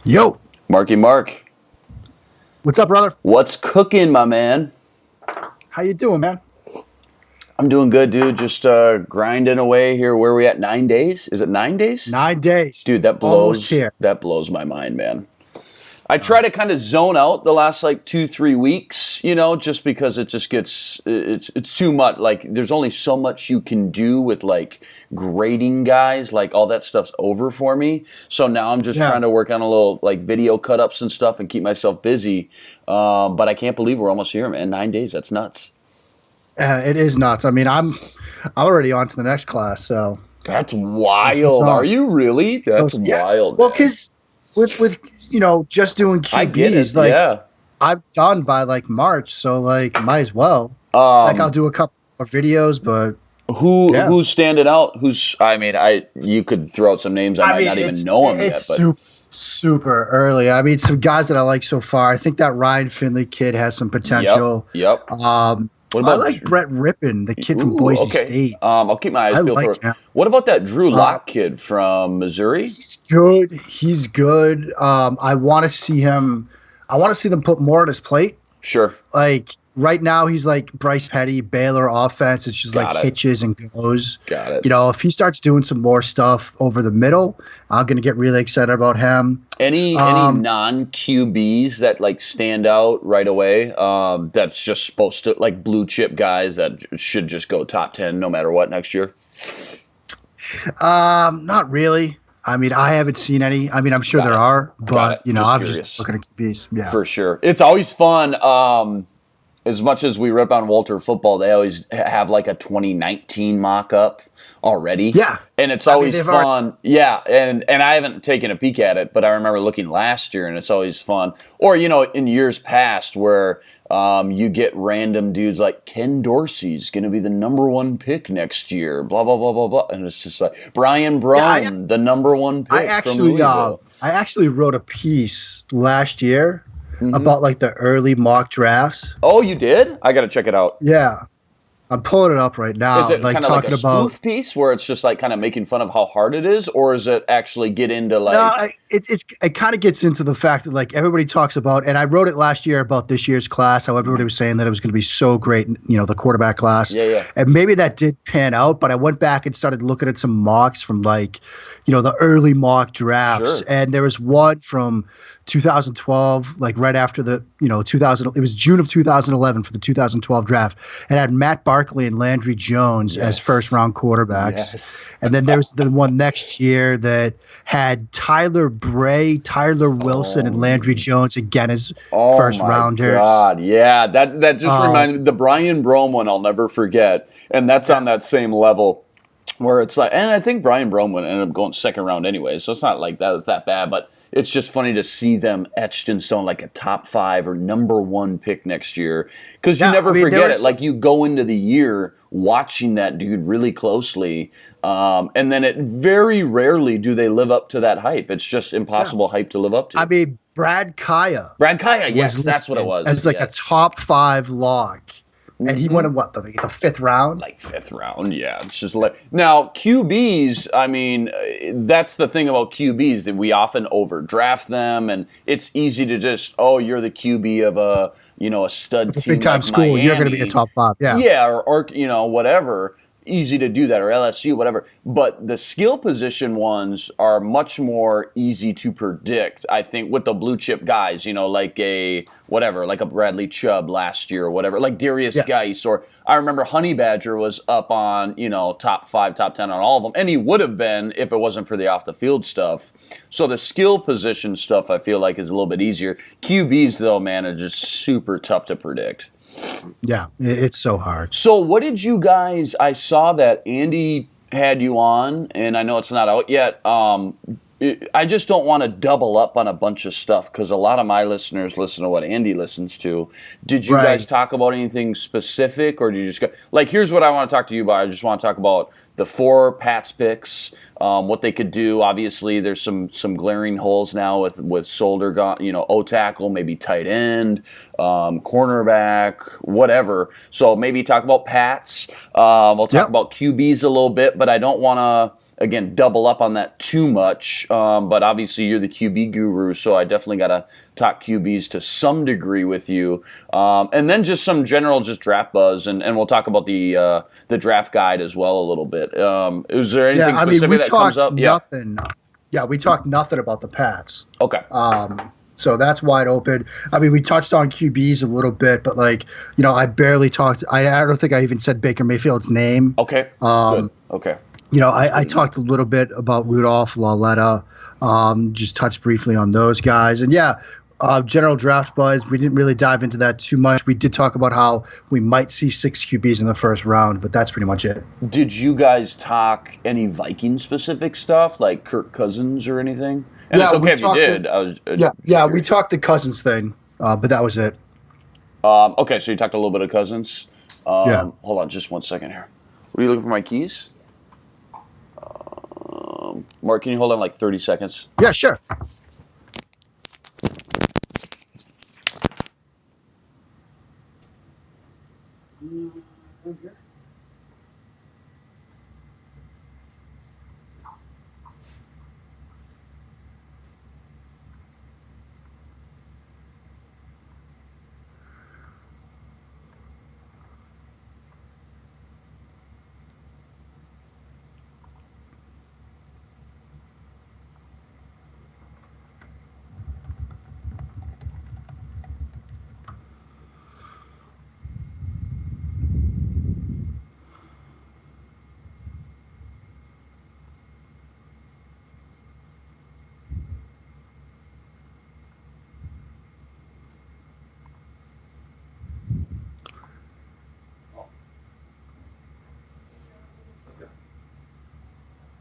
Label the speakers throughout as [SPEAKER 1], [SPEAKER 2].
[SPEAKER 1] Yo,
[SPEAKER 2] Marky Mark,
[SPEAKER 1] what's up, brother?
[SPEAKER 2] what's cooking, my man?
[SPEAKER 1] How you doing, man?
[SPEAKER 2] I'm doing good, dude. Just grinding away here. Where are we at? 9 days? Is it 9 days?
[SPEAKER 1] 9 days.
[SPEAKER 2] Dude, that
[SPEAKER 1] Almost
[SPEAKER 2] blows.
[SPEAKER 1] here.
[SPEAKER 2] That blows my mind, man. I try to kind of zone out the last like 2-3 weeks, just because it just gets it's too much. Like there's only so much you can do with like grading guys. Like all that stuff's over for me. So now I'm just trying to work on a little like video cut ups and stuff and keep myself busy. But I can't believe we're almost here, man. 9 days. That's nuts.
[SPEAKER 1] It is nuts. I mean, I'm already on to the next class, so
[SPEAKER 2] That's wild. Are you really? That's wild.
[SPEAKER 1] Well,
[SPEAKER 2] man.
[SPEAKER 1] because with just doing QBs,
[SPEAKER 2] I get it.
[SPEAKER 1] like
[SPEAKER 2] Yeah.
[SPEAKER 1] I'm done by like March, so like might as well. Like I'll do a couple more videos, but
[SPEAKER 2] who's standing out? You could throw out some names. I might not even know them yet. But
[SPEAKER 1] super early. I mean, some guys that I like so far. I think that Ryan Finley kid has some potential.
[SPEAKER 2] Yep.
[SPEAKER 1] What about I like Brett Rippin, the kid from Boise State.
[SPEAKER 2] I'll keep my eyes peeled for him. What about that Drew Lock kid from Missouri?
[SPEAKER 1] He's good. I want to see him. I want to see them put more on his plate.
[SPEAKER 2] Sure.
[SPEAKER 1] Like right now, he's like Bryce Petty, Baylor offense. It's just hitches and goes.
[SPEAKER 2] Got it.
[SPEAKER 1] If he starts doing some more stuff over the middle, I'm gonna get really excited about him.
[SPEAKER 2] Any non QBs that like stand out right away? That's just supposed to like blue chip guys that should just go top 10 no matter what next year.
[SPEAKER 1] Not really. I mean, I haven't seen any. I mean, I'm sure there are, but I'm just looking at QBs. Yeah,
[SPEAKER 2] for sure. It's always fun. As much as we rip on Walter football, they always have like a 2019 mock-up already.
[SPEAKER 1] Yeah.
[SPEAKER 2] And it's always fun. Yeah, and I haven't taken a peek at it, but I remember looking last year, and it's always fun. Or, in years past where you get random dudes like Ken Dorsey's going to be the number one pick next year, blah, blah, blah, blah, blah. And it's just like, Brian Brown, the number one pick from Louisville.
[SPEAKER 1] I actually wrote a piece last year about like the early mock drafts.
[SPEAKER 2] Oh, you did? I got to check it out.
[SPEAKER 1] Yeah. I'm pulling it up right now.
[SPEAKER 2] Is it like kind of like a spoof piece where it's just like kind of making fun of how hard it is, or is it actually get into like?
[SPEAKER 1] No, it kind of gets into the fact that like everybody talks about, and I wrote it last year about this year's class. How everybody was saying that it was going to be so great, the quarterback class.
[SPEAKER 2] Yeah.
[SPEAKER 1] And maybe that did pan out, but I went back and started looking at some mocks from like, the early mock drafts, and there was one from 2012, like right after the 2000. It was June of 2011 for the 2012 draft, and had Matt Barkley and Landry Jones as first round quarterbacks. Yes. And then there was the one next year that had Tyler Bray, Tyler Wilson, and Landry Jones again as first rounders.
[SPEAKER 2] God, yeah, that just reminded me the Brian Brome one. I'll never forget, and that's on that same level. Where it's like, and I think Brian Brome would end up going second round anyway, so it's not like that was that bad, but it's just funny to see them etched in stone like a top 5 or number 1 pick next year, because you never forget it. Like you go into the year watching that dude really closely, and then it very rarely do they live up to that hype. It's just impossible hype to live up to.
[SPEAKER 1] I mean, Brad Kaya,
[SPEAKER 2] yes, that's what it was.
[SPEAKER 1] As like a top 5 lock. And he went in the 5th round?
[SPEAKER 2] Like 5th round, yeah. It's just now, QBs, I mean, that's the thing about QBs, that we often overdraft them, and it's easy to just, you're the QB of a stud team
[SPEAKER 1] big-time
[SPEAKER 2] like
[SPEAKER 1] school,
[SPEAKER 2] Miami.
[SPEAKER 1] You're going to be a top 5, yeah.
[SPEAKER 2] Yeah, or whatever. Easy to do that, or LSU, whatever. But the skill position ones are much more easy to predict, I think, with the blue chip guys, like a Bradley Chubb last year or whatever, like Darius Geis, or I remember Honey Badger was up on, top 5, top 10 on all of them, and he would have been if it wasn't for the off the field stuff. So the skill position stuff I feel like is a little bit easier. QBs though, man, are just super tough to predict.
[SPEAKER 1] Yeah, it's so hard.
[SPEAKER 2] So what did you guys, I saw that Andy had you on, and I know it's not out yet. I just don't want to double up on a bunch of stuff because a lot of my listeners listen to what Andy listens to. Did you guys talk about anything specific, or did you just go, like, here's what I want to talk to you about. I just want to talk about the 4 Pats picks, what they could do. Obviously, there's some glaring holes now with Solder gone, O tackle, maybe tight end, cornerback, whatever. So maybe talk about Pats. We'll talk about QBs a little bit, but I don't want to, again, double up on that too much. But obviously, you're the QB guru, so I definitely got to talk QBs to some degree with you. And then just some general draft buzz, and we'll talk about the draft guide as well a little bit. Is there anything specific that comes up?
[SPEAKER 1] Nothing. Yeah, we talked nothing about the Pats.
[SPEAKER 2] Okay.
[SPEAKER 1] So that's wide open. I mean, we touched on QBs a little bit, but I barely talked. I don't think I even said Baker Mayfield's name.
[SPEAKER 2] Okay. Good. Okay.
[SPEAKER 1] I talked a little bit about Rudolph, Laletta, just touched briefly on those guys. And general draft buzz, we didn't really dive into that too much. We did talk about how we might see 6 QBs in the first round, but that's pretty much it.
[SPEAKER 2] Did you guys talk any Viking-specific stuff, like Kirk Cousins or anything? And it's okay if you did.
[SPEAKER 1] We talked the Cousins thing, but that was it.
[SPEAKER 2] Okay, so you talked a little bit of Cousins. Hold on just 1 second here. Were you looking for my keys? Mark, can you hold on like 30 seconds?
[SPEAKER 1] Yeah, sure.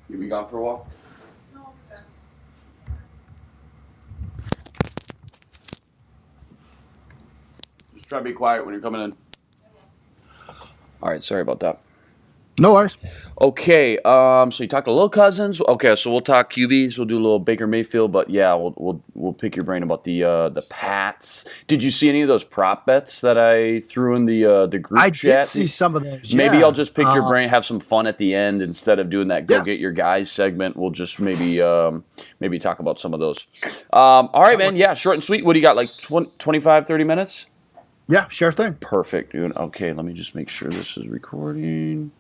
[SPEAKER 2] You be gone for a while?
[SPEAKER 3] No, okay.
[SPEAKER 2] Just try to be quiet when you're coming in. All right, sorry about that.
[SPEAKER 1] No worries.
[SPEAKER 2] Okay, so you talked a little Cousins. Okay, so we'll talk QBs. We'll do a little Baker Mayfield, but yeah, we'll pick your brain about the Pats. Did you see any of those prop bets that I threw in the group chat?
[SPEAKER 1] I did see some of those.
[SPEAKER 2] Maybe I'll just pick your brain, have some fun at the end instead of doing that go get your guys segment. We'll just maybe talk about some of those. All right, man. Yeah, short and sweet. What do you got? Like 25, 30 minutes?
[SPEAKER 1] Yeah, sure thing.
[SPEAKER 2] Perfect, dude. Okay, let me just make sure this is recording.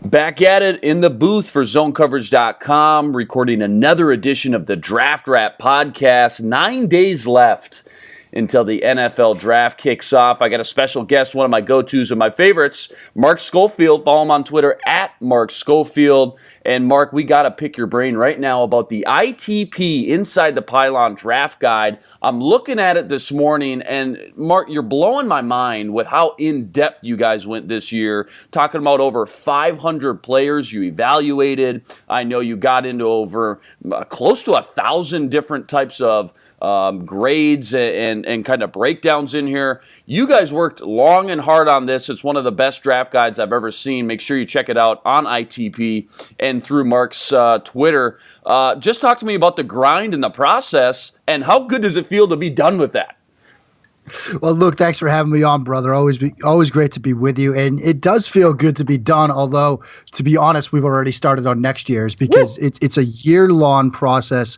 [SPEAKER 2] Back at it in the booth for ZoneCoverage.com, recording another edition of the Draft Wrap podcast. 9 days left until the NFL draft kicks off. I got a special guest, one of my go-tos and my favorites, Mark Schofield. Follow him on Twitter at Mark Schofield. And Mark, we got to pick your brain right now about the ITP Inside the Pylon Draft Guide. I'm looking at it this morning, and Mark, you're blowing my mind with how in-depth you guys went this year, talking about over 500 players you evaluated. I know you got into over close to 1,000 different types of grades and kind of breakdowns in here. You guys worked long and hard on this. It's one of the best draft guides I've ever seen. Make sure you check it out on ITP and through Mark's Twitter. Just talk to me about the grind and the process, and how good does it feel to be done with that?
[SPEAKER 1] Well, Luke, thanks for having me on, brother. Always great to be with you. And it does feel good to be done, although, to be honest, we've already started on next year's because it's a year-long process.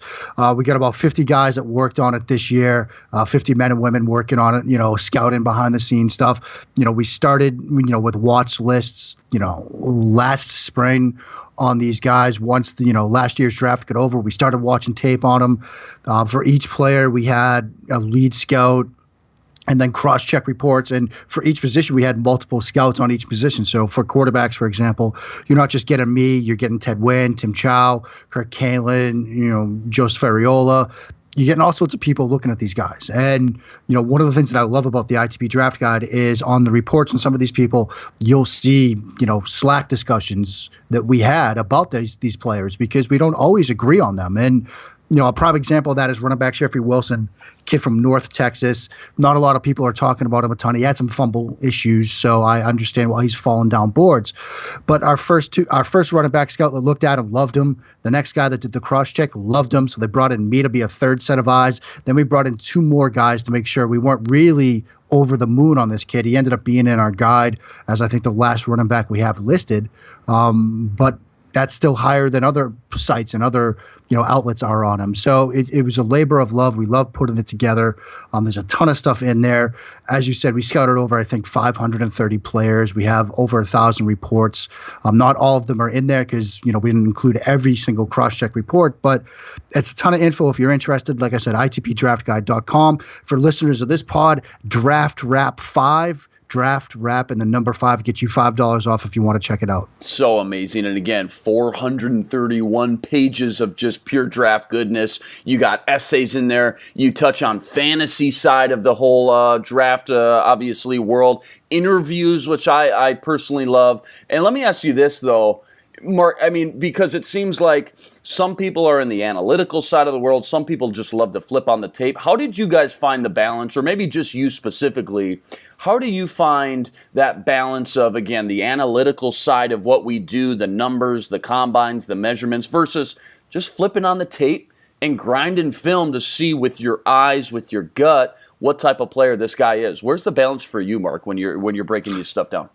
[SPEAKER 1] We got about 50 guys that worked on it this year, 50 men and women working on it, scouting behind-the-scenes stuff. We started, with watch lists, last spring on these guys. Once last year's draft got over, we started watching tape on them. For each player, we had a lead scout, and then cross-check reports. And for each position, we had multiple scouts on each position. So for quarterbacks, for example, you're not just getting me, you're getting Ted Wynn, Tim Chow, Kirk Kalen, Joseph Ferriola. You're getting all sorts of people looking at these guys. And, one of the things that I love about the ITP Draft Guide is on the reports on some of these people, you'll see, Slack discussions that we had about these players because we don't always agree on them. And A prime example of that is running back Jeffrey Wilson, kid from North Texas. Not a lot of people are talking about him a ton. He had some fumble issues, so I understand why he's fallen down boards. But our first running back scout that looked at him loved him. The next guy that did the cross check loved him, so they brought in me to be a third set of eyes. Then we brought in 2 more guys to make sure we weren't really over the moon on this kid. He ended up being in our guide as I think the last running back we have listed. But that's still higher than other sites and other outlets are on him. So it was a labor of love. We love putting it together. There's a ton of stuff in there. As you said, we scouted over, I think, 530 players. We have over 1,000 reports. Not all of them are in there because we didn't include every single cross-check report, but it's a ton of info if you're interested. Like I said, itpdraftguide.com. For listeners of this pod, Draft Wrap 5. Draft Wrap and the number 5 get you $5 off if you want to check it out.
[SPEAKER 2] So amazing. And again, 431 pages of just pure draft goodness. You got essays in there. You touch on fantasy side of the whole draft, obviously, world. Interviews, which I personally love. And let me ask you this, though. Mark, because it seems like some people are in the analytical side of the world. Some people just love to flip on the tape. How did you guys find the balance, or maybe just you specifically, how do you find that balance of, again, the analytical side of what we do, the numbers, the combines, the measurements, versus just flipping on the tape and grinding film to see with your eyes, with your gut, what type of player this guy is? Where's the balance for you, Mark, when you're breaking these stuff down?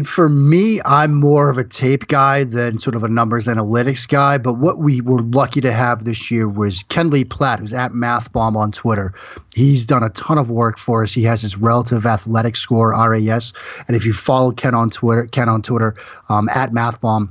[SPEAKER 1] For me, I'm more of a tape guy than sort of a numbers analytics guy. But what we were lucky to have this year was Ken Lee Platt, who's at MathBomb on Twitter. He's done a ton of work for us. He has his relative athletic score, RAS. And if you follow Ken on Twitter, at MathBomb,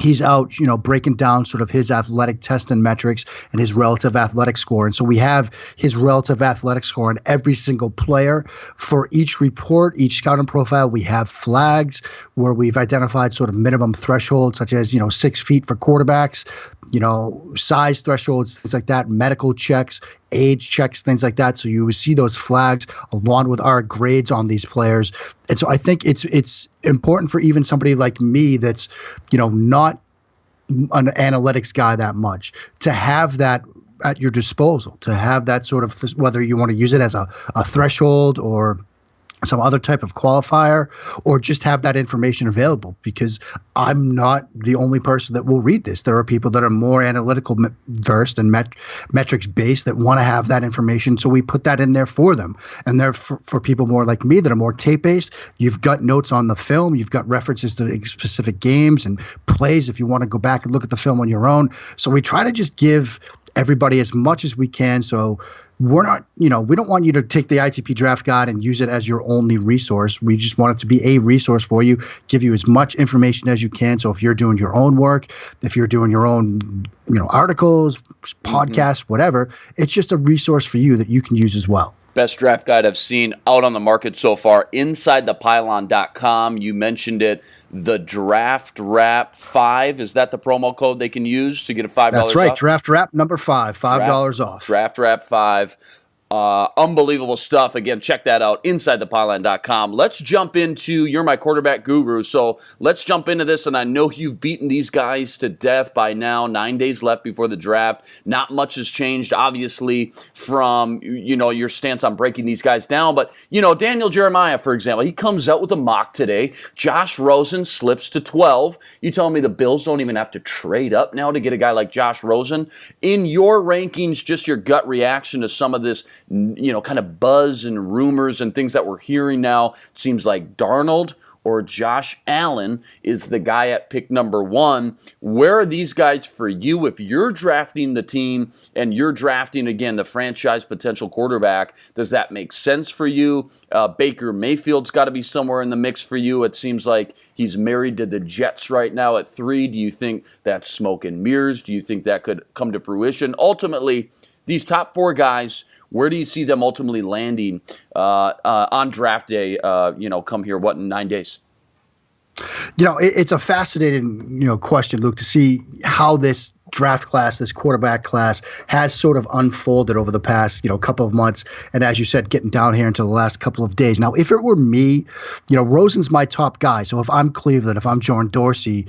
[SPEAKER 1] he's out, breaking down sort of his athletic testing metrics and his relative athletic score. And so we have his relative athletic score on every single player. For each report, each scouting profile, we have flags where we've identified sort of minimum thresholds, such as, 6 feet for quarterbacks, size thresholds, things like that, medical checks, age checks, things like that. So you see those flags along with our grades on these players. And so I think it's important for even somebody like me that's, not an analytics guy that much, to have that at your disposal, to have that sort of, whether you want to use it as a threshold or some other type of qualifier, or just have that information available, because I'm not the only person that will read this. There are people that are more analytical versed and metrics based that want to have that information. So we put that in there for them. And there for people more like me that are more tape based, you've got notes on the film, you've got references to specific games and plays if you want to go back and look at the film on your own. So we try to just give everybody as much as we can. So we're not, we don't want you to take the ITP Draft Guide and use it as your only resource. We just want it to be a resource for you, give you as much information as you can. So if you're doing your own work, if you're doing your own, articles, podcasts, whatever, it's just a resource for you that you can use as well.
[SPEAKER 2] Best draft guide I've seen out on the market so far, InsideThePylon.com. You mentioned it, the Draft Wrap 5. Is that the promo code they can use to get a $5 off?
[SPEAKER 1] That's right. Draft Wrap number 5, $5 off.
[SPEAKER 2] Draft Wrap 5. Unbelievable stuff. Again, check that out, InsideThePylon.com. Let's jump into, you're my quarterback guru, so let's jump into this, and I know you've beaten these guys to death by now, 9 days left before the draft. Not much has changed, obviously, from, your stance on breaking these guys down, but, Daniel Jeremiah, for example, he comes out with a mock today. Josh Rosen slips to 12. You telling me the Bills don't even have to trade up now to get a guy like Josh Rosen? In your rankings, just your gut reaction to some of this kind of buzz and rumors and things that we're hearing now. It seems like Darnold or Josh Allen is the guy at pick number 1. Where are these guys for you if you're drafting the team and you're drafting, again, the franchise potential quarterback? Does that make sense for you? Baker Mayfield's got to be somewhere in the mix for you. It seems like he's married to the Jets right now at 3. Do you think that's smoke and mirrors? Do you think that could come to fruition? Ultimately, these top 4 guys, where do you see them ultimately landing on draft day, come here, in 9 days?
[SPEAKER 1] It's a fascinating, question, Luke, to see how this draft class, this quarterback class has sort of unfolded over the past, couple of months. And as you said, getting down here into the last couple of days. Now, if it were me, Rosen's my top guy. So if I'm Cleveland, if I'm Jordan Dorsey,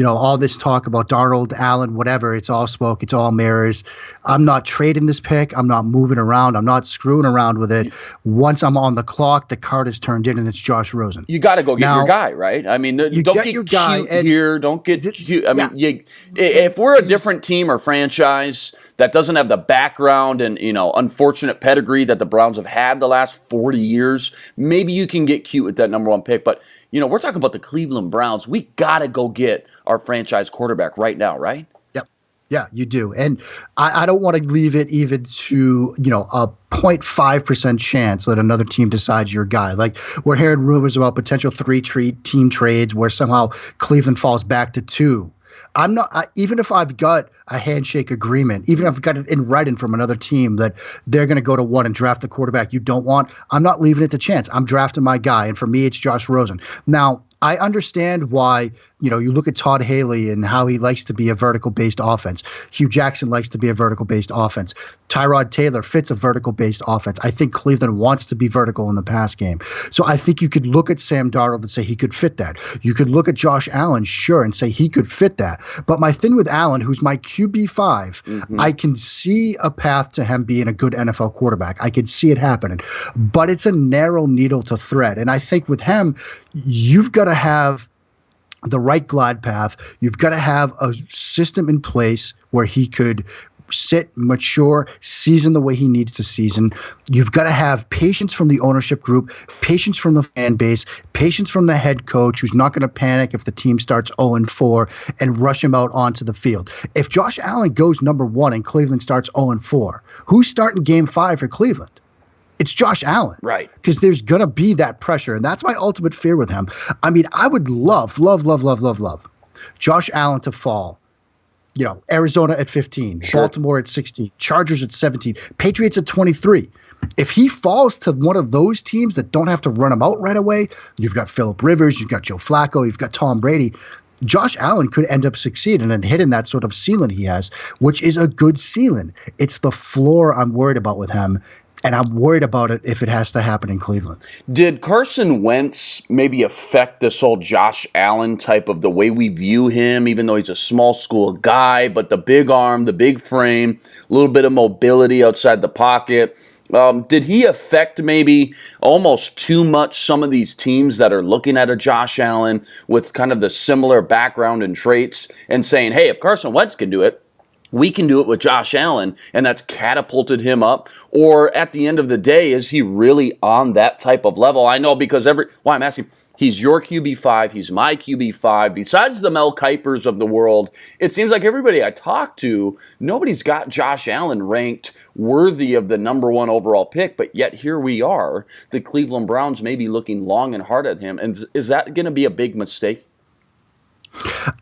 [SPEAKER 1] all this talk about Darnold, Allen, whatever, it's all smoke, it's all mirrors. I'm not trading this pick. I'm not moving around. I'm not screwing around with it. Once I'm on the clock, the card is turned in and it's Josh Rosen.
[SPEAKER 2] You got to go get your guy, right? I mean, don't get your guy cute here. Don't get cute. I mean, if we're a different team or franchise that doesn't have the background and, unfortunate pedigree that the Browns have had the last 40 years, maybe you can get cute with that number 1 pick. But, we're talking about the Cleveland Browns. We got to go get our franchise quarterback right now, right?
[SPEAKER 1] Yep. Yeah, you do. And I don't want to leave it even to, a 0.5% chance that another team decides your guy. Like, we're hearing rumors about potential 3-team trades where somehow Cleveland falls back to 2. I'm not, even if I've got a handshake agreement, even if I've got it in writing from another team that they're going to go to 1 and draft the quarterback you don't want, I'm not leaving it to chance. I'm drafting my guy. And for me, it's Josh Rosen. Now, I understand why, you look at Todd Haley and how he likes to be a vertical-based offense. Hugh Jackson likes to be a vertical-based offense. Tyrod Taylor fits a vertical-based offense. I think Cleveland wants to be vertical in the pass game. So I think you could look at Sam Darnold and say he could fit that. You could look at Josh Allen, sure, and say he could fit that. But my thing with Allen, who's my QB5, I can see a path to him being a good NFL quarterback. I can see it happening. But it's a narrow needle to thread. And I think with him, you've got to have the right glide path. You've got to have a system in place where he could sit, mature, season the way he needs to season. You've got to have patience from the ownership group, patience from the fan base, patience from the head coach who's not going to panic if the team starts 0-4 and rush him out onto the field. If Josh Allen goes number 1 and Cleveland starts 0-4, who's starting game 5 for Cleveland? It's Josh Allen.
[SPEAKER 2] Right.
[SPEAKER 1] Because there's going to be that pressure. And that's my ultimate fear with him. I mean, I would love Josh Allen to fall. Arizona at 15, sure. Baltimore at 16, Chargers at 17, Patriots at 23. If he falls to one of those teams that don't have to run him out right away, you've got Phillip Rivers, you've got Joe Flacco, you've got Tom Brady. Josh Allen could end up succeeding and hitting that sort of ceiling he has, which is a good ceiling. It's the floor I'm worried about with him. And I'm worried about it if it has to happen in Cleveland.
[SPEAKER 2] Did Carson Wentz maybe affect this whole Josh Allen type of the way we view him, even though he's a small school guy, but the big arm, the big frame, a little bit of mobility outside the pocket? Did he affect maybe almost too much some of these teams that are looking at a Josh Allen with kind of the similar background and traits and saying, hey, if Carson Wentz can do it, we can do it with Josh Allen, and that's catapulted him up? Or at the end of the day, is he really on that type of level? I know because I'm asking, he's your QB5, he's my QB5. Besides the Mel Kipers of the world, it seems like everybody I talk to, nobody's got Josh Allen ranked worthy of the number 1 overall pick, but yet here we are. The Cleveland Browns may be looking long and hard at him. And is that going to be a big mistake?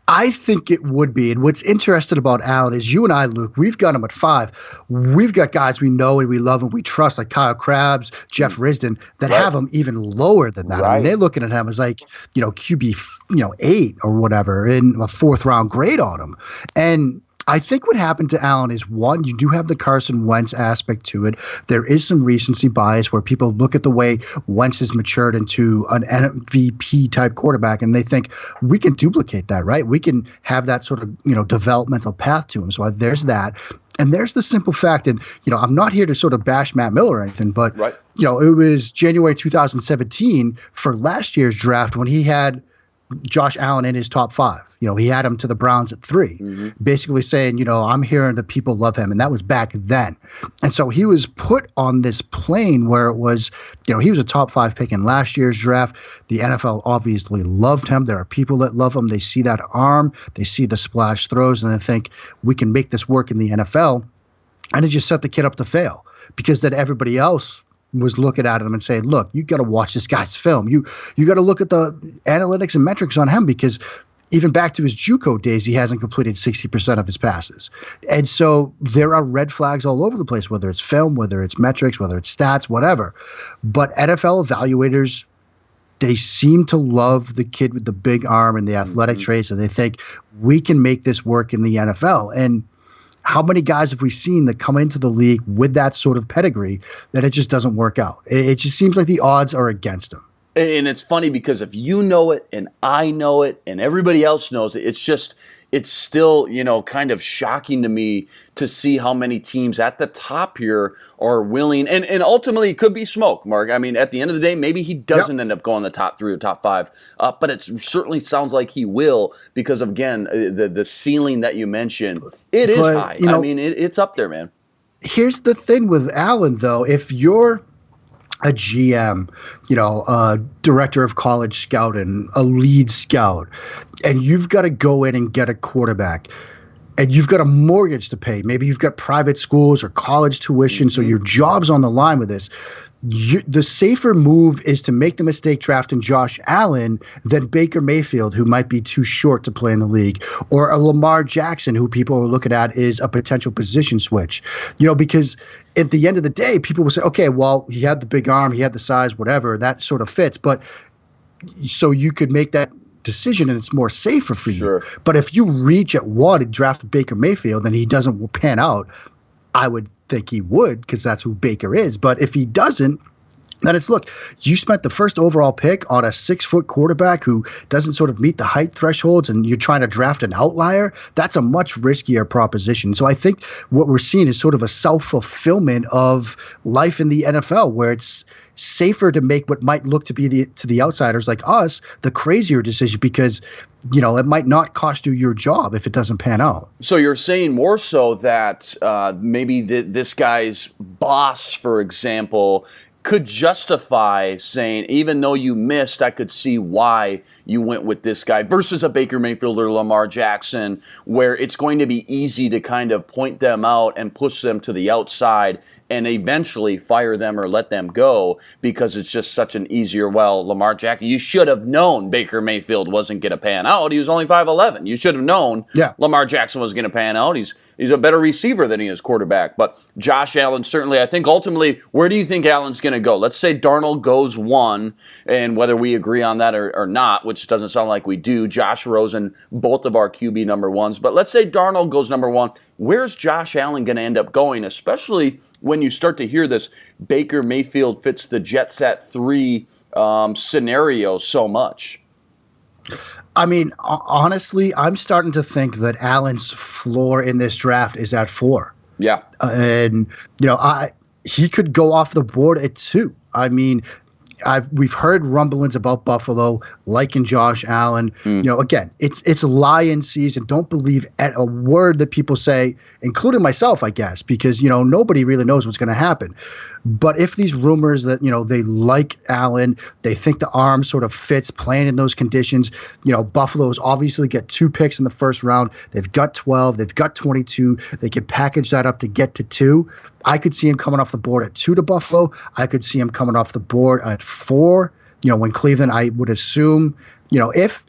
[SPEAKER 1] I think it would be. And what's interesting about Allen is you and I, Luke, we've got him at 5. We've got guys we know and we love and we trust, like Kyle Krabs, Jeff Risdon, that have him even lower than that. Right. I mean, they're looking at him as like, QB, 8 or whatever, and a 4th round grade on him. And I think what happened to Allen is, one, you do have the Carson Wentz aspect to it. There is some recency bias where people look at the way Wentz has matured into an MVP type quarterback and they think we can duplicate that, right? We can have that sort of, developmental path to him. So there's that. And there's the simple fact, and, I'm not here to sort of bash Matt Miller or anything, but, it was January 2017 for last year's draft when he had Josh Allen in his top 5. He had him to the Browns at 3, basically saying, I'm hearing that people love him. And that was back then. And so he was put on this plane where it was, he was a top 5 pick in last year's draft. The NFL obviously loved him. There are people that love him. They see that arm, they see the splash throws, and they think we can make this work in the NFL. And it just set the kid up to fail because then everybody else was looking at him and saying, look, you got to watch this guy's film. You got to look at the analytics and metrics on him because even back to his JUCO days, he hasn't completed 60% of his passes. And so there are red flags all over the place, whether it's film, whether it's metrics, whether it's stats, whatever. But NFL evaluators they seem to love the kid with the big arm and the athletic traits, and they think we can make this work in the NFL. And how many guys have we seen that come into the league with that sort of pedigree that it just doesn't work out? It just seems like the odds are against them.
[SPEAKER 2] And it's funny because if you know it and I know it and everybody else knows it, it's still, kind of shocking to me to see how many teams at the top here are willing. And ultimately, it could be smoke, Mark. I mean, at the end of the day, maybe he doesn't end up going the top 3 or top 5. But it certainly sounds like he will because, again, the ceiling that you mentioned, it is high. I mean, it's up there, man.
[SPEAKER 1] Here's the thing with Allen, though. If you're a GM, a director of college scouting, a lead scout, and you've got to go in and get a quarterback, and you've got a mortgage to pay. Maybe you've got private schools or college tuition, so your job's on the line with this. The safer move is to make the mistake drafting Josh Allen than Baker Mayfield, who might be too short to play in the league, or a Lamar Jackson, who people are looking at is a potential position switch. Because at the end of the day, people will say, okay, well, he had the big arm, he had the size, whatever, that sort of fits. But so you could make that decision and it's more safer for you. But if you reach at 1 and draft Baker Mayfield and he doesn't pan out, I would think he would because that's who Baker is. But if he doesn't, then it's, look, you spent the first overall pick on a 6-foot quarterback who doesn't sort of meet the height thresholds and you're trying to draft an outlier. That's a much riskier proposition. So I think what we're seeing is sort of a self-fulfillment of life in the NFL where it's safer to make what might look to be to the outsiders like us the crazier decision because it might not cost you your job if it doesn't pan out.
[SPEAKER 2] So you're saying more so that maybe this guy's boss, for example, could justify saying, even though you missed, I could see why you went with this guy versus a Baker Mayfield or Lamar Jackson, where it's going to be easy to kind of point them out and push them to the outside and eventually fire them or let them go because it's just such an easier, Lamar Jackson, you should have known Baker Mayfield wasn't going to pan out. He was only 5'11". You should have known Lamar Jackson was going to pan out. He's a better receiver than he is quarterback. But Josh Allen, certainly, I think ultimately, where do you think Allen's going to go? Let's say Darnold goes 1, and whether we agree on that or not, which doesn't sound like we do, Josh Rosen, both of our QB number 1s. But let's say Darnold goes number 1. Where's Josh Allen going to end up going, especially when you start to hear this Baker Mayfield fits the Jets at 3 scenario so much?
[SPEAKER 1] I mean, honestly, I'm starting to think that Allen's floor in this draft is at 4.
[SPEAKER 2] Yeah.
[SPEAKER 1] And, he could go off the board at 2. I mean, we've heard rumblings about Buffalo liking Josh Allen. Again, it's lion season. Don't believe a word that people say, including myself, I guess, because nobody really knows what's going to happen. But if these rumors that they like Allen, they think the arm sort of fits playing in those conditions. Buffalo's obviously get 2 picks in the first round. They've got 12. They've got 22. They can package that up to get to 2. I could see him coming off the board at 2 to Buffalo. I could see him coming off the board at 4. When Cleveland, I would assume, if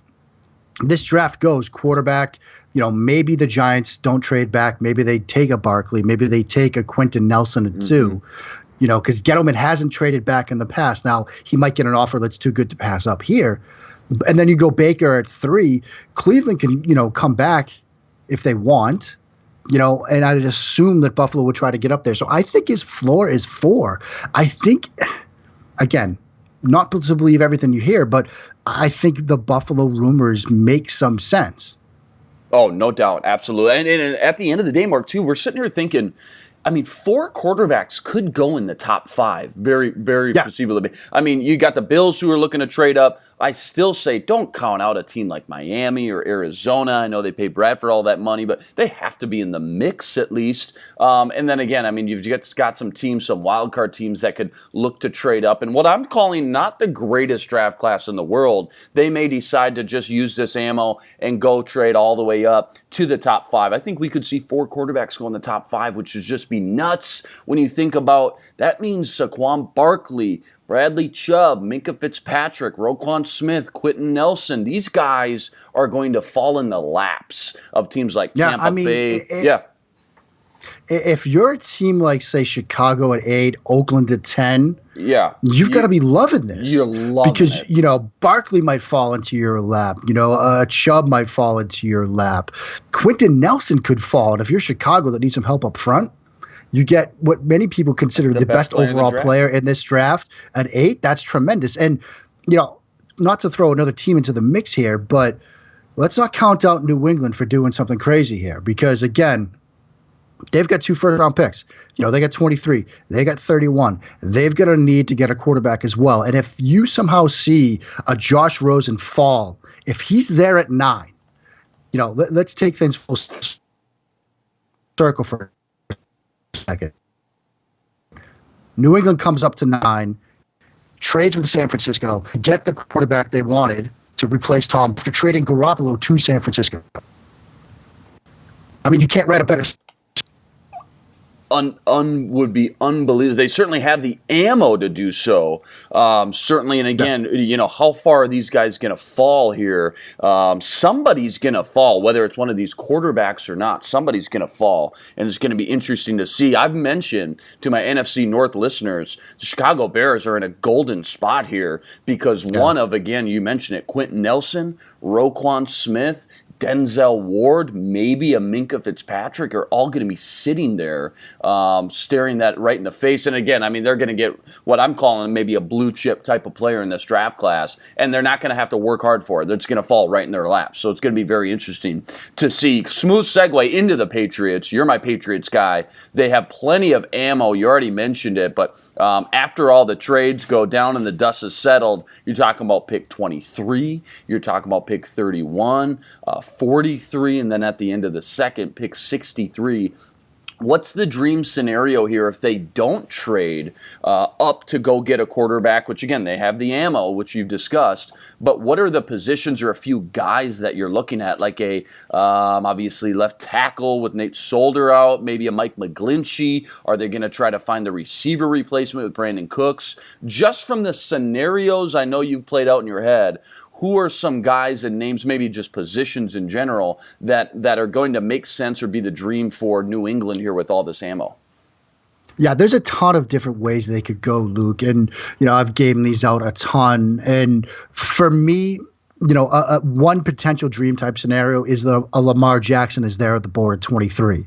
[SPEAKER 1] this draft goes quarterback, maybe the Giants don't trade back. Maybe they take a Barkley. Maybe they take a Quentin Nelson at 2. Because Gettleman hasn't traded back in the past. Now, he might get an offer that's too good to pass up here. And then you go Baker at 3. Cleveland can, come back if they want, and I'd assume that Buffalo would try to get up there. So I think his floor is 4. I think, again, not to believe everything you hear, but I think the Buffalo rumors make some sense.
[SPEAKER 2] Oh, no doubt. Absolutely. And at the end of the day, Mark, too, we're sitting here thinking, 4 quarterbacks could go in the top 5 very, very perceivably. You got the Bills who are looking to trade up. I still say don't count out a team like Miami or Arizona. I know they pay Bradford all that money, but they have to be in the mix at least. And then again, you've got some teams, some wild card teams that could look to trade up. And what I'm calling not the greatest draft class in the world, they may decide to just use this ammo and go trade all the way up to the top 5. I think we could see 4 quarterbacks go in the top 5, which would just be nuts when you think about that. Means Saquon Barkley, Bradley Chubb, Minkah Fitzpatrick, Roquan Smith, Quentin Nelson. These guys are going to fall in the laps of teams like Tampa Bay.
[SPEAKER 1] If you're a team like, say, Chicago at 8, Oakland at 10,
[SPEAKER 2] yeah,
[SPEAKER 1] you've got to be loving this.
[SPEAKER 2] You're loving
[SPEAKER 1] because,
[SPEAKER 2] it.
[SPEAKER 1] you know, Barkley might fall into your lap. You know, Chubb might fall into your lap. Quentin Nelson could fall. And if you're Chicago that needs some help up front, you get what many people consider the best overall player in this draft at 8. That's tremendous. And, you know, not to throw another team into the mix here, but let's not count out New England for doing something crazy here. Because, again, they've got 2 first-round picks. You know, they got 23. They got 31. They've got a need to get a quarterback as well. And if you somehow see a Josh Rosen fall, if he's there at 9, you know, let's take things full circle for a second. New England comes up to 9, trades with San Francisco, get the quarterback they wanted to replace Tom after trading Garoppolo to San Francisco. I mean, you can't write a better
[SPEAKER 2] would be unbelievable. They certainly have the ammo to do so. Certainly, and again, you know, how far are these guys going to fall here? Somebody's going to fall, whether it's one of these quarterbacks or not. Somebody's going to fall, and it's going to be interesting to see. I've mentioned to my NFC North listeners, the Chicago Bears are in a golden spot here because one of, again, you mentioned it, Quentin Nelson, Roquan Smith, Denzel Ward, maybe a Minkah Fitzpatrick are all going to be sitting there staring that right in the face. And again, I mean, they're going to get what I'm calling maybe a blue chip type of player in this draft class, and they're not going to have to work hard for it. It's going to fall right in their lap. So it's going to be very interesting to see. Smooth segue into the Patriots. You're my Patriots guy. They have plenty of ammo. You already mentioned it, but after all the trades go down and the dust is settled, you're talking about pick 23. You're talking about pick 31. 43, and then at the end of the second, pick 63. What's the dream scenario here if they don't trade up to go get a quarterback, which, again, they have the ammo, which you've discussed, but what are the positions or a few guys that you're looking at, like a, obviously, left tackle with Nate Solder out, maybe a Mike McGlinchey? Are they going to try to find the receiver replacement with Brandon Cooks? Just from the scenarios I know you've played out in your head, who are some guys and names, maybe just positions in general, that are going to make sense or be the dream for New England here with all this ammo?
[SPEAKER 1] Yeah, there's a ton of different ways they could go, Luke. And, you know, I've given these out a ton. And for me, you know, one potential dream type scenario is that a Lamar Jackson is there at the board at 23.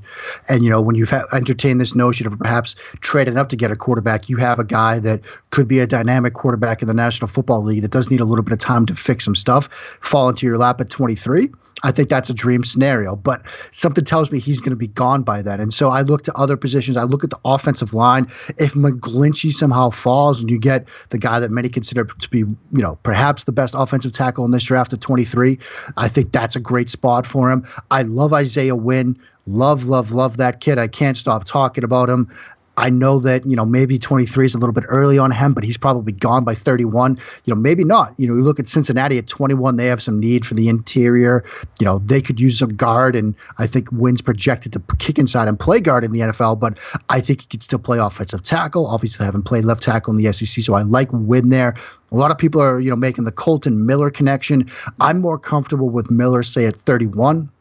[SPEAKER 1] And, you know, when you've entertained this notion of perhaps trading up to get a quarterback, you have a guy that could be a dynamic quarterback in the National Football League that does need a little bit of time to fix some stuff, fall into your lap at 23. I think that's a dream scenario, but something tells me he's going to be gone by then. And so I look to other positions. I look at the offensive line. If McGlinchey somehow falls and you get the guy that many consider to be, you know, perhaps the best offensive tackle in this draft at 23, I think that's a great spot for him. I love Isaiah Wynn. Love that kid. I can't stop talking about him. I know that, you know, maybe 23 is a little bit early on him, but he's probably gone by 31. You know, maybe not. You know, you look at Cincinnati at 21, they have some need for the interior. You know, they could use some guard, and I think Wynn's projected to kick inside and play guard in the NFL, but I think he could still play offensive tackle. Obviously, I haven't played left tackle in the SEC, so I like Wynn there. A lot of people are, you know, making the Colton Miller connection. I'm more comfortable with Miller, say, at 31.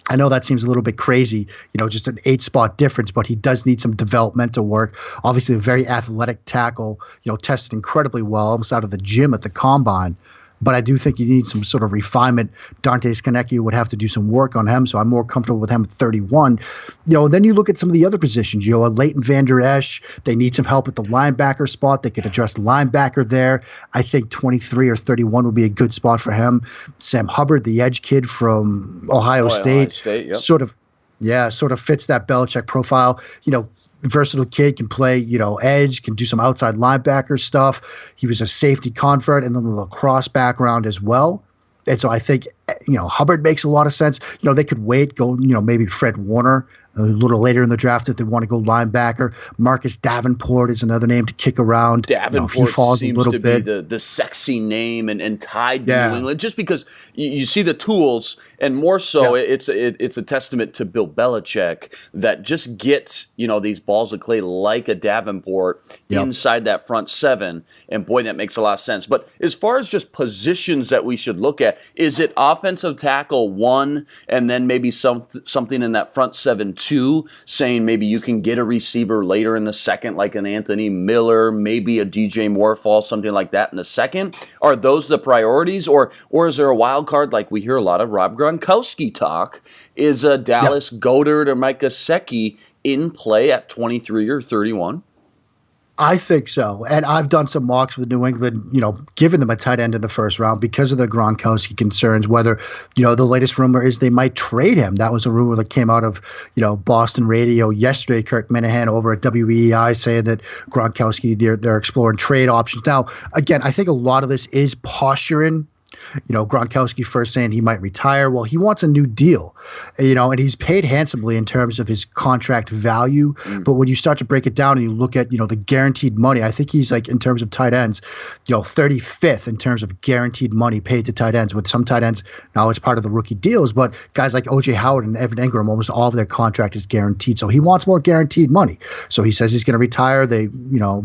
[SPEAKER 1] I know that seems a little bit crazy, you know, just an 8-spot difference, but he does need some developmental work. Obviously, a very athletic tackle, you know, tested incredibly well, almost out of the gym at the combine. But I do think you need some sort of refinement. Dante Skanecki would have to do some work on him, so I'm more comfortable with him at 31. You know, then you look at some of the other positions. You know, Leighton Vander Esch, they need some help at the linebacker spot. They could address linebacker there. I think 23 or 31 would be a good spot for him. Sam Hubbard, the edge kid from Ohio State,
[SPEAKER 2] yep.
[SPEAKER 1] sort of fits that Belichick profile. You know, versatile kid, can play, you know, edge, can do some outside linebacker stuff. He was a safety convert and then the lacrosse background as well. And so I think, you know, Hubbard makes a lot of sense. You know, they could go, you know, maybe Fred Warner a little later in the draft if they want to go linebacker. Marcus Davenport is another name to kick around.
[SPEAKER 2] Davenport,
[SPEAKER 1] you know, if he falls
[SPEAKER 2] seems
[SPEAKER 1] a little
[SPEAKER 2] to
[SPEAKER 1] bit.
[SPEAKER 2] be the sexy name and tied to New England, just because you see the tools, and more so it's a testament to Bill Belichick that just gets, you know, these balls of clay like a Davenport inside that front seven, and boy, that makes a lot of sense. But as far as just positions that we should look at, is it offensive tackle 1 and then maybe something in that front 7 too, saying maybe you can get a receiver later in the second, like an Anthony Miller, maybe a DJ Moore fall, something like that in the second? Are those the priorities, or is there a wild card like we hear a lot of Rob Gronkowski talk? Is Dallas Goedert or Mike Gesicki in play at 23 or 31?
[SPEAKER 1] I think so. And I've done some mocks with New England, giving them a tight end in the first round because of the Gronkowski concerns, whether, the latest rumor is they might trade him. That was a rumor that came out of, Boston radio yesterday. Kirk Minahan over at WEEI saying that Gronkowski, they're exploring trade options. Now, again, I think a lot of this is posturing. Gronkowski first saying he might retire. Well, he wants a new deal, and he's paid handsomely in terms of his contract value. But when you start to break it down and you look at, the guaranteed money, I think he's like, in terms of tight ends, 35th in terms of guaranteed money paid to tight ends, with some tight ends now it's part of the rookie deals. But guys like O.J. Howard and Evan Ingram, almost all of their contract is guaranteed. So he wants more guaranteed money. So he says he's going to retire. They,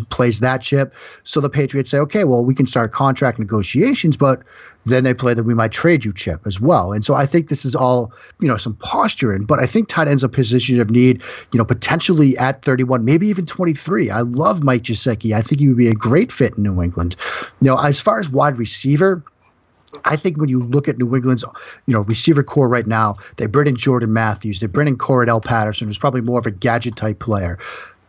[SPEAKER 1] plays that chip. So the Patriots say, okay, well, we can start contract negotiations, but then they play that we might trade you chip as well. And so I think this is all, some posturing. But I think tight ends a position of need, potentially at 31, maybe even 23. I love Mike Gesicki. I think he would be a great fit in New England. As far as wide receiver, I think when you look at New England's, receiver core right now, they bring in Jordan Matthews, they bring in Cordell Patterson, who's probably more of a gadget type player.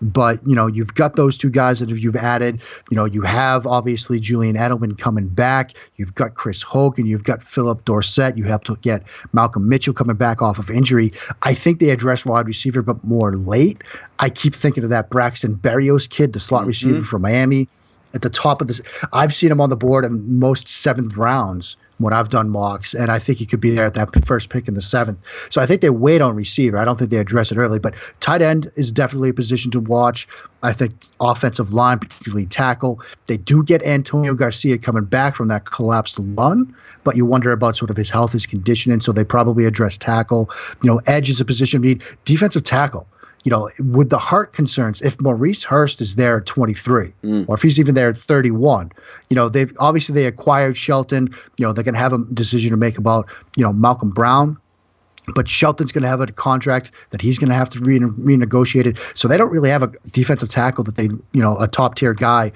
[SPEAKER 1] But, you've got those two guys that you've added. You have obviously Julian Edelman coming back. You've got Chris Hogan. You've got Philip Dorsett. You have to get Malcolm Mitchell coming back off of injury. I think they address wide receiver, but more late. I keep thinking of that Braxton Berrios kid, the slot receiver from Miami. At the top of this, I've seen him on the board in most seventh rounds when I've done mocks, and I think he could be there at that first pick in the seventh. So I think they wait on receiver. I don't think they address it early, but tight end is definitely a position to watch. I think offensive line, particularly tackle, they do get Antonio Garcia coming back from that collapsed lung, but you wonder about sort of his health, his conditioning, so they probably address tackle. Edge is a position of need. Defensive tackle. With the heart concerns, if Maurice Hurst is there at 23, or if he's even there at 31, they acquired Shelton. They're going to have a decision to make about, Malcolm Brown. But Shelton's going to have a contract that he's going to have to renegotiate it. So they don't really have a defensive tackle that they, a top tier guy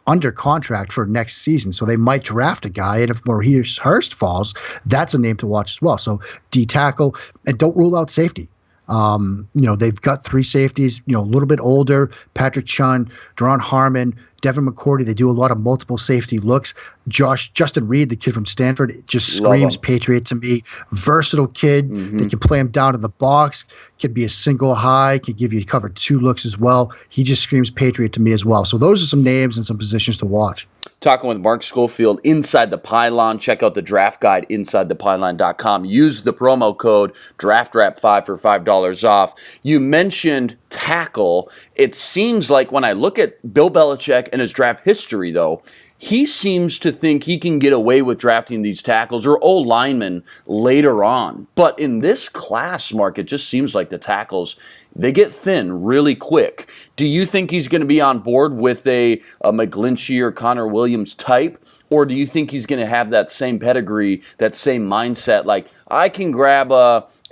[SPEAKER 1] under contract for next season. So they might draft a guy. And if Maurice Hurst falls, that's a name to watch as well. So D tackle, and don't rule out safety. They've got three safeties, a little bit older, Patrick Chung, Deron Harmon, Devin McCourty. They do a lot of multiple safety looks. Justin Reed, the kid from Stanford, just screams Patriot to me. Versatile kid. They can play him down in the box. Could be a single high. Could give you cover two looks as well. He just screams Patriot to me as well. So those are some names and some positions to watch.
[SPEAKER 2] Talking with Mark Schofield inside the Pylon. Check out the draft guide insidethepylon.com. Use the promo code DRAFTRAP5 for $5 off. You mentioned tackle. It seems like when I look at Bill Belichick and his draft history, though, he seems to think he can get away with drafting these tackles or old linemen later on. But in this class, Mark, it just seems like the tackles, they get thin really quick. Do you think he's going to be on board with a McGlinchey or Connor Williams type? Or do you think he's going to have that same pedigree, that same mindset? Like, I can grab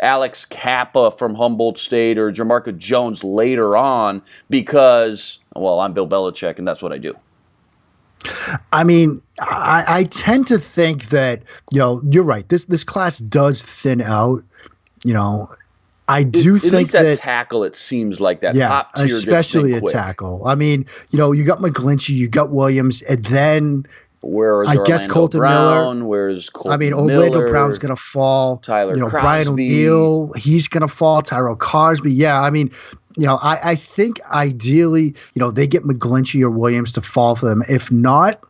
[SPEAKER 2] Alex Kappa from Humboldt State or Jamarca Jones later on because, well, I'm Bill Belichick and that's what I do.
[SPEAKER 1] I mean, I tend to think that, you're right. This class does thin out. I do think
[SPEAKER 2] at least that tackle, it seems like that top tier,
[SPEAKER 1] especially a tackle. I mean, you got McGlinchey, you got Williams, and then I guess Colton
[SPEAKER 2] Brown,
[SPEAKER 1] Miller.
[SPEAKER 2] Where's Colton
[SPEAKER 1] Orlando
[SPEAKER 2] Miller,
[SPEAKER 1] Brown's going to fall.
[SPEAKER 2] Tyler Crosby.
[SPEAKER 1] Brian O'Neill, he's going to fall. Tyrell Cosby. Yeah, I mean, I think ideally, they get McGlinchey or Williams to fall for them. If not,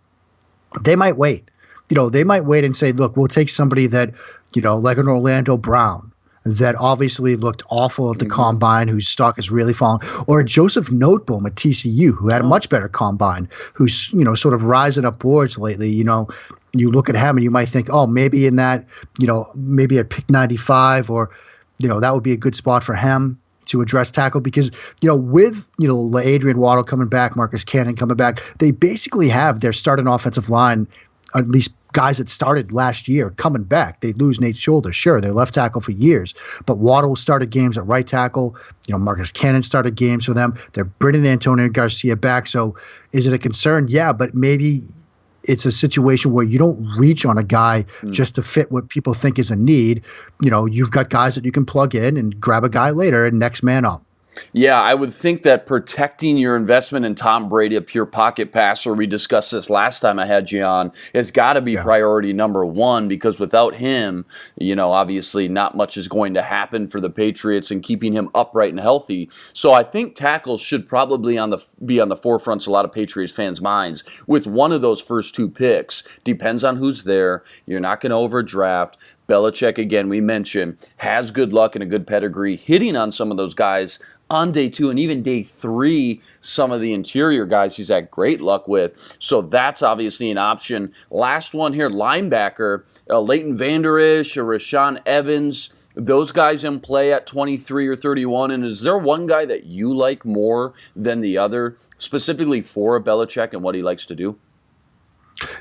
[SPEAKER 1] they might wait. They might wait and say, look, we'll take somebody that, like an Orlando Brown that obviously looked awful at the combine, whose stock has really fallen, or a Joseph Noteboom at TCU, who had a much better combine, who's, sort of rising up boards lately. You look at him and you might think, oh, maybe in that, maybe at pick 95 or, that would be a good spot for him to address tackle because, with, Adrian Waddle coming back, Marcus Cannon coming back, they basically have their starting offensive line at least guys that started last year coming back. They lose Nate Schulter. Sure, they're left tackle for years, but Waddle started games at right tackle. Marcus Cannon started games for them. They're bringing Antonio Garcia back. So is it a concern? Yeah, but maybe it's a situation where you don't reach on a guy just to fit what people think is a need. You've got guys that you can plug in and grab a guy later and next man up.
[SPEAKER 2] Yeah, I would think that protecting your investment in Tom Brady, a pure pocket passer, we discussed this last time I had you on, has got to be priority number one, because without him, obviously not much is going to happen for the Patriots and keeping him upright and healthy. So I think tackles should probably be on the forefronts of a lot of Patriots fans' minds with one of those first two picks. Depends on who's there. You're not going to overdraft. Belichick, again, we mentioned, has good luck and a good pedigree hitting on some of those guys on day 2 and even day 3, some of the interior guys he's had great luck with. So that's obviously an option. Last one here, linebacker, Leighton Vander Esch or Rashaan Evans. Those guys in play at 23 or 31. And is there one guy that you like more than the other, specifically for Belichick and what he likes to do?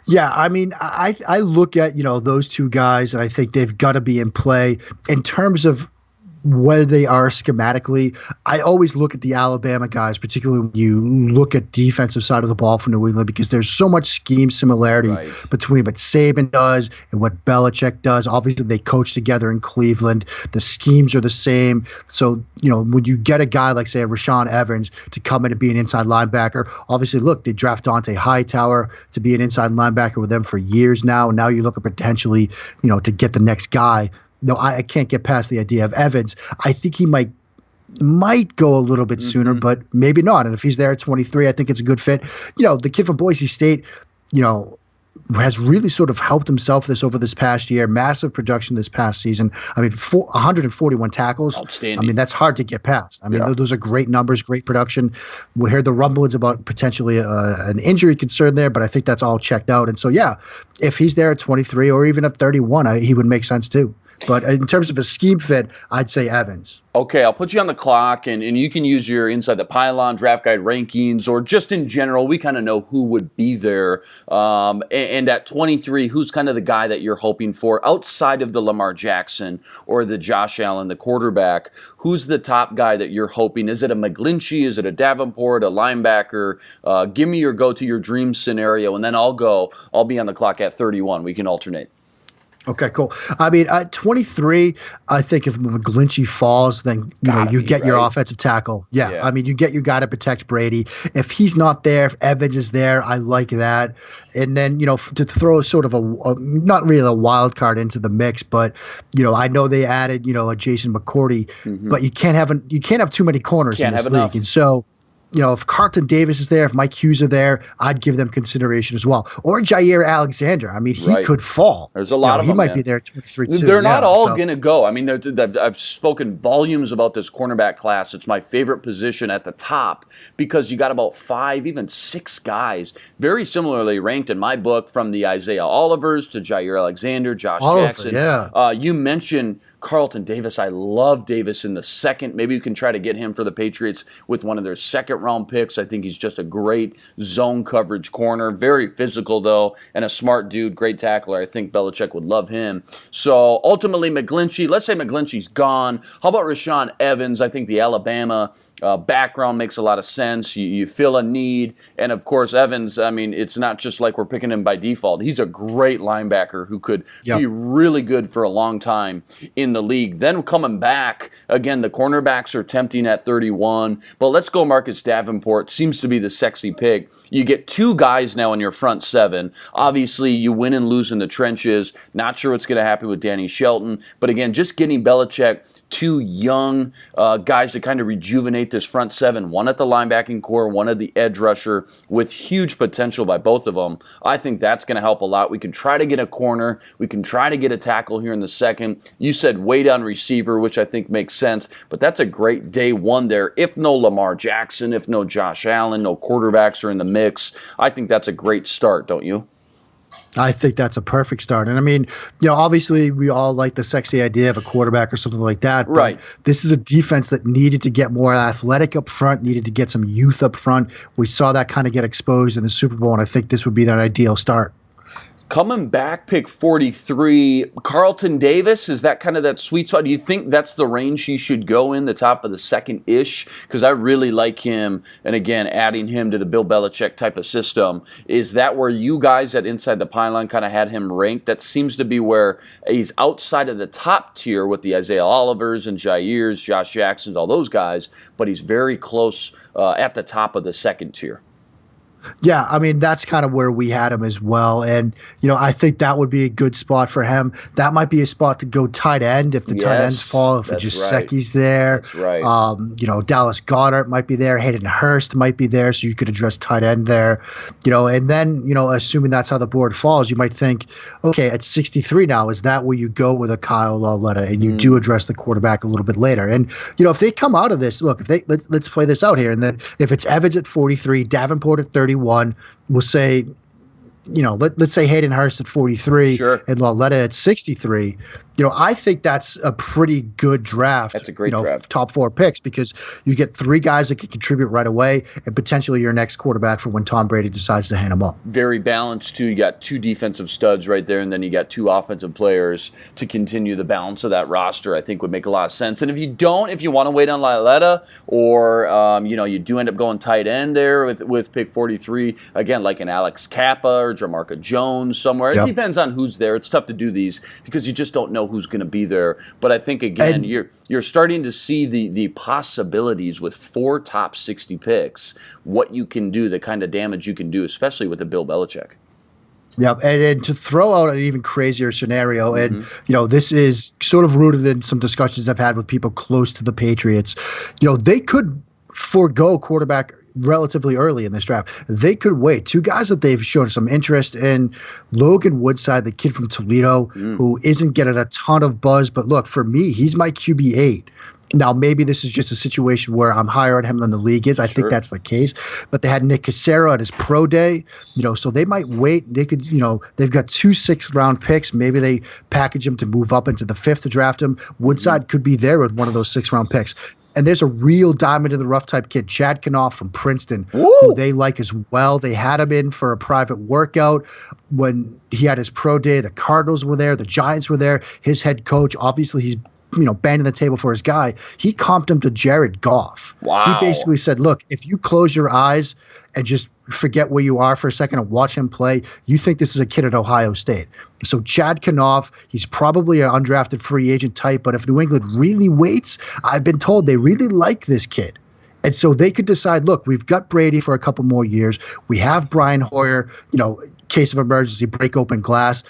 [SPEAKER 1] Yeah, I mean, I look at, those two guys, and I think they've got to be in play in terms of where they are schematically. I always look at the Alabama guys, particularly when you look at defensive side of the ball for New England, because there's so much scheme similarity between what Saban does and what Belichick does. Obviously, they coach together in Cleveland. The schemes are the same. So, when you get a guy like, say, a Rashaan Evans to come in and be an inside linebacker, obviously, look, they draft Dante Hightower to be an inside linebacker with them for years now. And now you look at potentially, to get the next guy. No, I can't get past the idea of Evans. I think he might go a little bit sooner, but maybe not. And if he's there at 23, I think it's a good fit. The kid from Boise State, has really sort of helped himself over this past year. Massive production this past season. I mean, 141 tackles.
[SPEAKER 2] Outstanding.
[SPEAKER 1] I mean, that's hard to get past. I mean, those are great numbers, great production. We heard the rumblings about potentially an injury concern there, but I think that's all checked out. And so, yeah, if he's there at 23 or even at 31, he would make sense too. But in terms of a scheme fit, I'd say Evans.
[SPEAKER 2] Okay, I'll put you on the clock, and you can use your Inside the Pylon draft guide rankings, or just in general, we kind of know who would be there. And at 23, who's kind of the guy that you're hoping for outside of the Lamar Jackson or the Josh Allen, the quarterback? Who's the top guy that you're hoping? Is it a McGlinchey? Is it a Davenport, a linebacker? Give me your your dream scenario, and then I'll be on the clock at 31. We can alternate.
[SPEAKER 1] Okay, cool. I mean, at 23, I think if McGlinchey falls, then you get your offensive tackle. Yeah, I mean, you get your guy to protect Brady. If he's not there, if Evans is there, I like that. And then, to throw sort of a not really a wild card into the mix, but I know they added a Jason McCourty, but you can't have too many corners in this league, enough. And so. If Carlton Davis is there, if Mike Hughes are there, I'd give them consideration as well. Or Jair Alexander. I mean, he could fall.
[SPEAKER 2] There's a lot of them.
[SPEAKER 1] He might be there at 23 too.
[SPEAKER 2] They're not all going to go. I mean, I've spoken volumes about this cornerback class. It's my favorite position at the top because you got about 5, even 6 guys very similarly ranked in my book, from the Isaiah Olivers to Jair Alexander, Josh Jackson. You mentioned Carlton Davis. I love Davis in the second. Maybe you can try to get him for the Patriots with one of their second-round picks. I think he's just a great zone coverage corner. Very physical, though, and a smart dude, great tackler. I think Belichick would love him. So, ultimately, McGlinchey. Let's say McGlinchey's gone. How about Rashaan Evans? I think the Alabama background makes a lot of sense. You feel a need. And, of course, Evans, I mean, it's not just like we're picking him by default. He's a great linebacker who could be really good for a long time in the league. Then coming back, again, the cornerbacks are tempting at 31, but let's go Marcus Davenport. Seems to be the sexy pick. You get 2 guys now in your front 7. Obviously, you win and lose in the trenches. Not sure what's going to happen with Danny Shelton, but again, just getting Belichick 2 young guys to kind of rejuvenate this front 7, one at the linebacking core, one at the edge rusher, with huge potential by both of them. I think that's going to help a lot. We can try to get a corner. We can try to get a tackle here in the second. You said wait on receiver, which I think makes sense, but that's a great day 1 there. If no Lamar Jackson, if no Josh Allen, no quarterbacks are in the mix, I think that's a great start, don't you?
[SPEAKER 1] I think that's a perfect start. And I mean, obviously we all like the sexy idea of a quarterback or something like that. But this is a defense that needed to get more athletic up front, needed to get some youth up front. We saw that kind of get exposed in the Super Bowl, and I think this would be that ideal start.
[SPEAKER 2] Coming back, pick 43, Carlton Davis, is that kind of that sweet spot? Do you think that's the range he should go in, the top of the second-ish? Because I really like him, and again, adding him to the Bill Belichick type of system. Is that where you guys at Inside the Pylon kind of had him ranked? That seems to be where he's outside of the top tier with the Isaiah Olivers and Jairs, Josh Jacksons, all those guys, but he's very close at the top of the second tier.
[SPEAKER 1] Yeah, I mean, that's kind of where we had him as well. And, I think that would be a good spot for him. That might be a spot to go tight end if the tight ends fall, if Giuseppe's there.
[SPEAKER 2] That's right.
[SPEAKER 1] Dallas Goedert might be there. Hayden Hurst might be there, so you could address tight end there. And then, assuming that's how the board falls, you might think, okay, at 63 now, is that where you go with a Kyle Lauletta and you do address the quarterback a little bit later? And, if they come out of this, look, let's play this out here. And then if it's Evans at 43, Davenport at 31, we'll say, let's say Hayden Hurst at 43 and Lauletta at 63. I think that's a pretty good draft.
[SPEAKER 2] That's a great draft.
[SPEAKER 1] Top 4 picks, because you get 3 guys that can contribute right away and potentially your next quarterback for when Tom Brady decides to hand them up.
[SPEAKER 2] Very balanced, too. You got 2 defensive studs right there, and then you got 2 offensive players to continue the balance of that roster, I think would make a lot of sense. And if you want to wait on Lauletta, or, you do end up going tight end there with pick 43, again, like an Alex Kappa or Jamarca Jones somewhere. It depends on who's there. It's tough to do these because you just don't know who's going to be there. But I think, again, you're starting to see the possibilities with 4 top 60 picks, what you can do, the kind of damage you can do, especially with the Bill Belichick.
[SPEAKER 1] Yeah, and to throw out an even crazier scenario, and this is sort of rooted in some discussions I've had with people close to the Patriots. They could forego quarterback relatively early in this draft. They could wait. 2 guys that they've shown some interest in: Logan Woodside, the kid from Toledo, who isn't getting a ton of buzz, but look, for me, he's my QB8. Now, maybe this is just a situation where I'm higher on him than the league is. I think that's the case. But they had Nick Cassero at his pro day, so they might wait. They could, they've got 2 6th-round picks. Maybe they package him to move up into the 5th to draft him. Woodside could be there with one of those 6th-round picks. And there's a real diamond in the rough type kid, Chad Kanoff from Princeton, who they like as well. They had him in for a private workout when he had his pro day. The Cardinals were there. The Giants were there. His head coach, obviously he's banging the table for his guy. He comped him to Jared Goff.
[SPEAKER 2] Wow.
[SPEAKER 1] He basically said, look, if you close your eyes and just forget where you are for a second and watch him play, you think this is a kid at Ohio State. So Chad Kanoff, he's probably an undrafted free agent type, but if New England really waits, I've been told they really like this kid. And so they could decide, look, we've got Brady for a couple more years. We have Brian Hoyer, case of emergency, break open glass.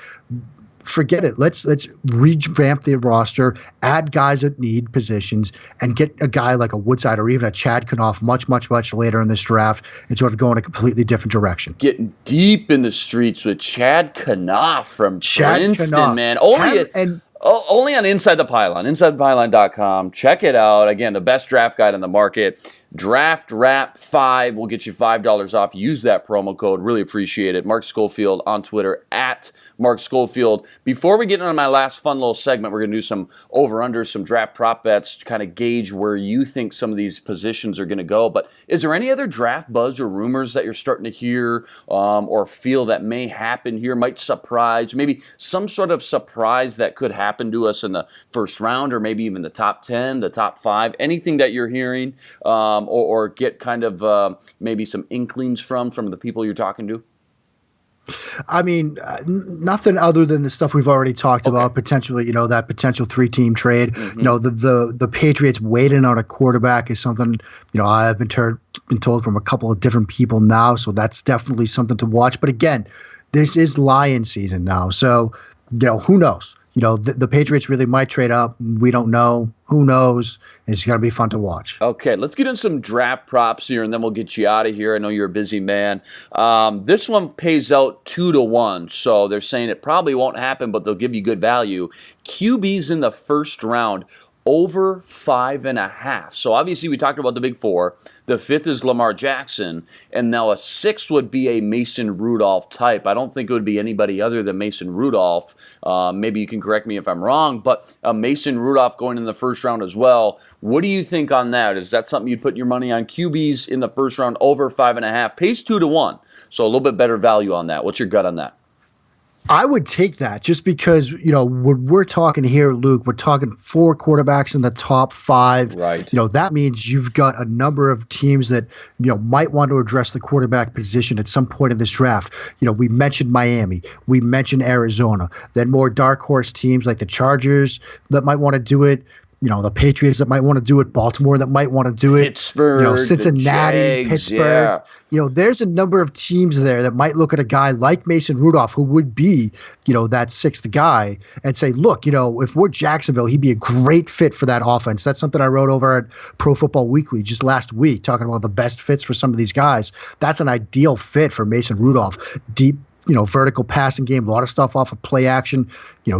[SPEAKER 1] Forget it. Let's revamp the roster, add guys that need positions, and get a guy like a Woodside or even a Chad Kanoff much, much, much later in this draft and sort of go in a completely different direction.
[SPEAKER 2] Getting deep in the streets with Chad Kanoff from Princeton, man. Only on Inside the Pylon, InsideThePylon.com. Check it out. Again, the best draft guide on the market. Draft Wrap 5 will get you $5 off. Use that promo code. Really appreciate it. Mark Schofield on Twitter, at Mark Schofield. Before we get into my last fun little segment, we're going to do some over-under, some draft prop bets to kind of gauge where you think some of these positions are going to go. But is there any other draft buzz or rumors that you're starting to hear or feel that may happen here, might surprise, maybe some sort of surprise that could happen to us in the first round or maybe even the top 10, the top 5, anything that you're hearing or get kind of maybe some inklings from the people you're talking to?
[SPEAKER 1] I mean, nothing other than the stuff we've already talked about, potentially, that potential 3-team trade. The Patriots waiting on a quarterback is something, I've been told from a couple of different people now, so that's definitely something to watch. But again, this is Lion season now, so, who knows? The Patriots really might trade up. We don't know. Who knows? It's going to be fun to watch.
[SPEAKER 2] Okay, let's get in some draft props here, and then we'll get you out of here. I know you're a busy man. This one pays out 2-1, so they're saying it probably won't happen, but they'll give you good value. QBs in the first round, over 5.5. So obviously we talked about the big 4. The 5th is Lamar Jackson, and now a 6th would be a Mason Rudolph type. I don't think it would be anybody other than Mason Rudolph. Maybe you can correct me if I'm wrong, but Mason Rudolph going in the first round as well. What do you think on that? Is that something you'd put your money on? QBs in the first round over 5.5. Pays 2-1, so a little bit better value on that. What's your gut on that?
[SPEAKER 1] I would take that just because, when we're talking here, Luke, we're talking 4 quarterbacks in the top 5.
[SPEAKER 2] Right.
[SPEAKER 1] That means you've got a number of teams that, might want to address the quarterback position at some point in this draft. We mentioned Miami. We mentioned Arizona. Then more dark horse teams like the Chargers that might want to do it. The Patriots that might want to do it, Baltimore that might want to do it,
[SPEAKER 2] Pittsburgh,
[SPEAKER 1] Cincinnati,
[SPEAKER 2] Jags,
[SPEAKER 1] Pittsburgh.
[SPEAKER 2] yeah.
[SPEAKER 1] There's a number of teams there that might look at a guy like Mason Rudolph, who would be, that 6th guy, and say, look, if we're Jacksonville, he'd be a great fit for that offense. That's something I wrote over at Pro Football Weekly just last week, talking about the best fits for some of these guys. That's an ideal fit for Mason Rudolph. Deep, vertical passing game, a lot of stuff off of play action.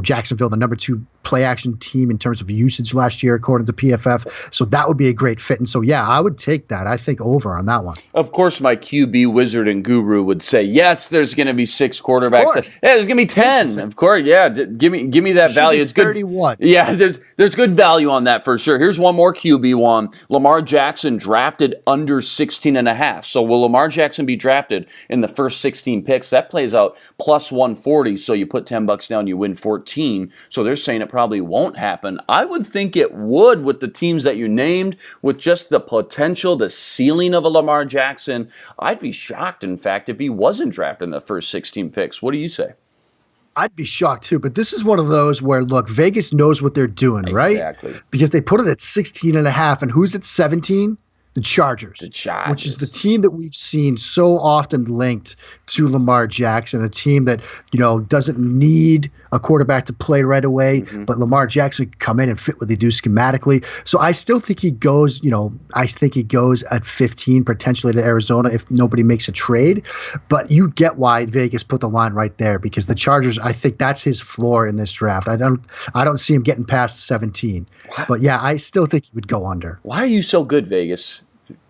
[SPEAKER 1] Jacksonville, the number 2 play action team in terms of usage last year, according to PFF. So that would be a great fit. And so, yeah, I would take that. I think over on that one.
[SPEAKER 2] Of course, my QB wizard and guru would say, yes, there's going to be 6 quarterbacks. Yeah, there's going to be 10. Of course, yeah. Give me that value. It's
[SPEAKER 1] 31.
[SPEAKER 2] Good. Yeah, there's good value on that for sure. Here's one more QB one. Lamar Jackson drafted under 16.5. So will Lamar Jackson be drafted in the first 16 picks? That plays out plus 140. So you put $10 down, you win 14. So they're saying it probably won't happen. I would think it would with the teams that you named, with just the potential, the ceiling of a Lamar Jackson. I'd be shocked, in fact, if he wasn't drafted in the first 16 picks. What do you say?
[SPEAKER 1] I'd be shocked too, but this is one of those where, look, Vegas knows what they're doing, right?
[SPEAKER 2] Exactly.
[SPEAKER 1] Because they put it at 16.5, and who's at 17? The Chargers, which is the team that we've seen so often linked to Lamar Jackson, a team that, doesn't need a quarterback to play right away, but Lamar Jackson can come in and fit what they do schematically. So I still think he goes, at 15 potentially to Arizona if nobody makes a trade. But you get why Vegas put the line right there, because the Chargers, I think that's his floor in this draft. I don't see him getting past 17. What? But yeah, I still think he would go under.
[SPEAKER 2] Why are you so good, Vegas?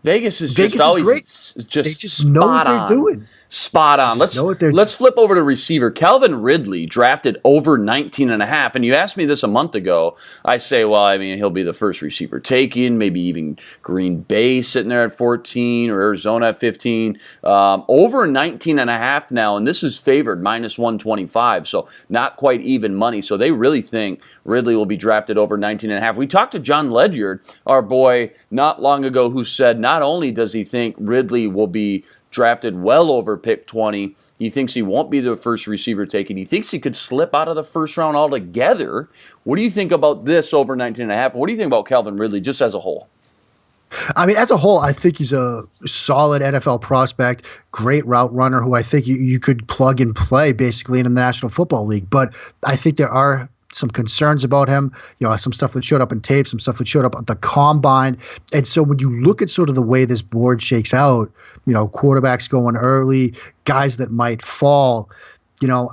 [SPEAKER 2] Vegas is always
[SPEAKER 1] great.
[SPEAKER 2] Just
[SPEAKER 1] they just know what they're doing.
[SPEAKER 2] Spot on. Let's flip over to receiver. Calvin Ridley drafted over 19.5. And you asked me this a month ago. I say, well, I mean, he'll be the first receiver taken, maybe even Green Bay sitting there at 14 or Arizona at 15. Over 19.5 now, and this is favored minus 125, so not quite even money. So they really think Ridley will be drafted over 19.5. We talked to John Ledyard, our boy, not long ago, who said not only does he think Ridley will be drafted well over pick 20. He thinks he won't be the first receiver taken. He thinks he could slip out of the first round altogether. What do you think about this over 19.5? What do you think about Calvin Ridley just as a whole?
[SPEAKER 1] I mean, as a whole, I think he's a solid NFL prospect, great route runner who I think you could plug and play basically in the National Football League. But I think there are some concerns about him, some stuff that showed up in tape, some stuff that showed up at the combine. And so when you look at sort of the way this board shakes out, quarterbacks going early, guys that might fall,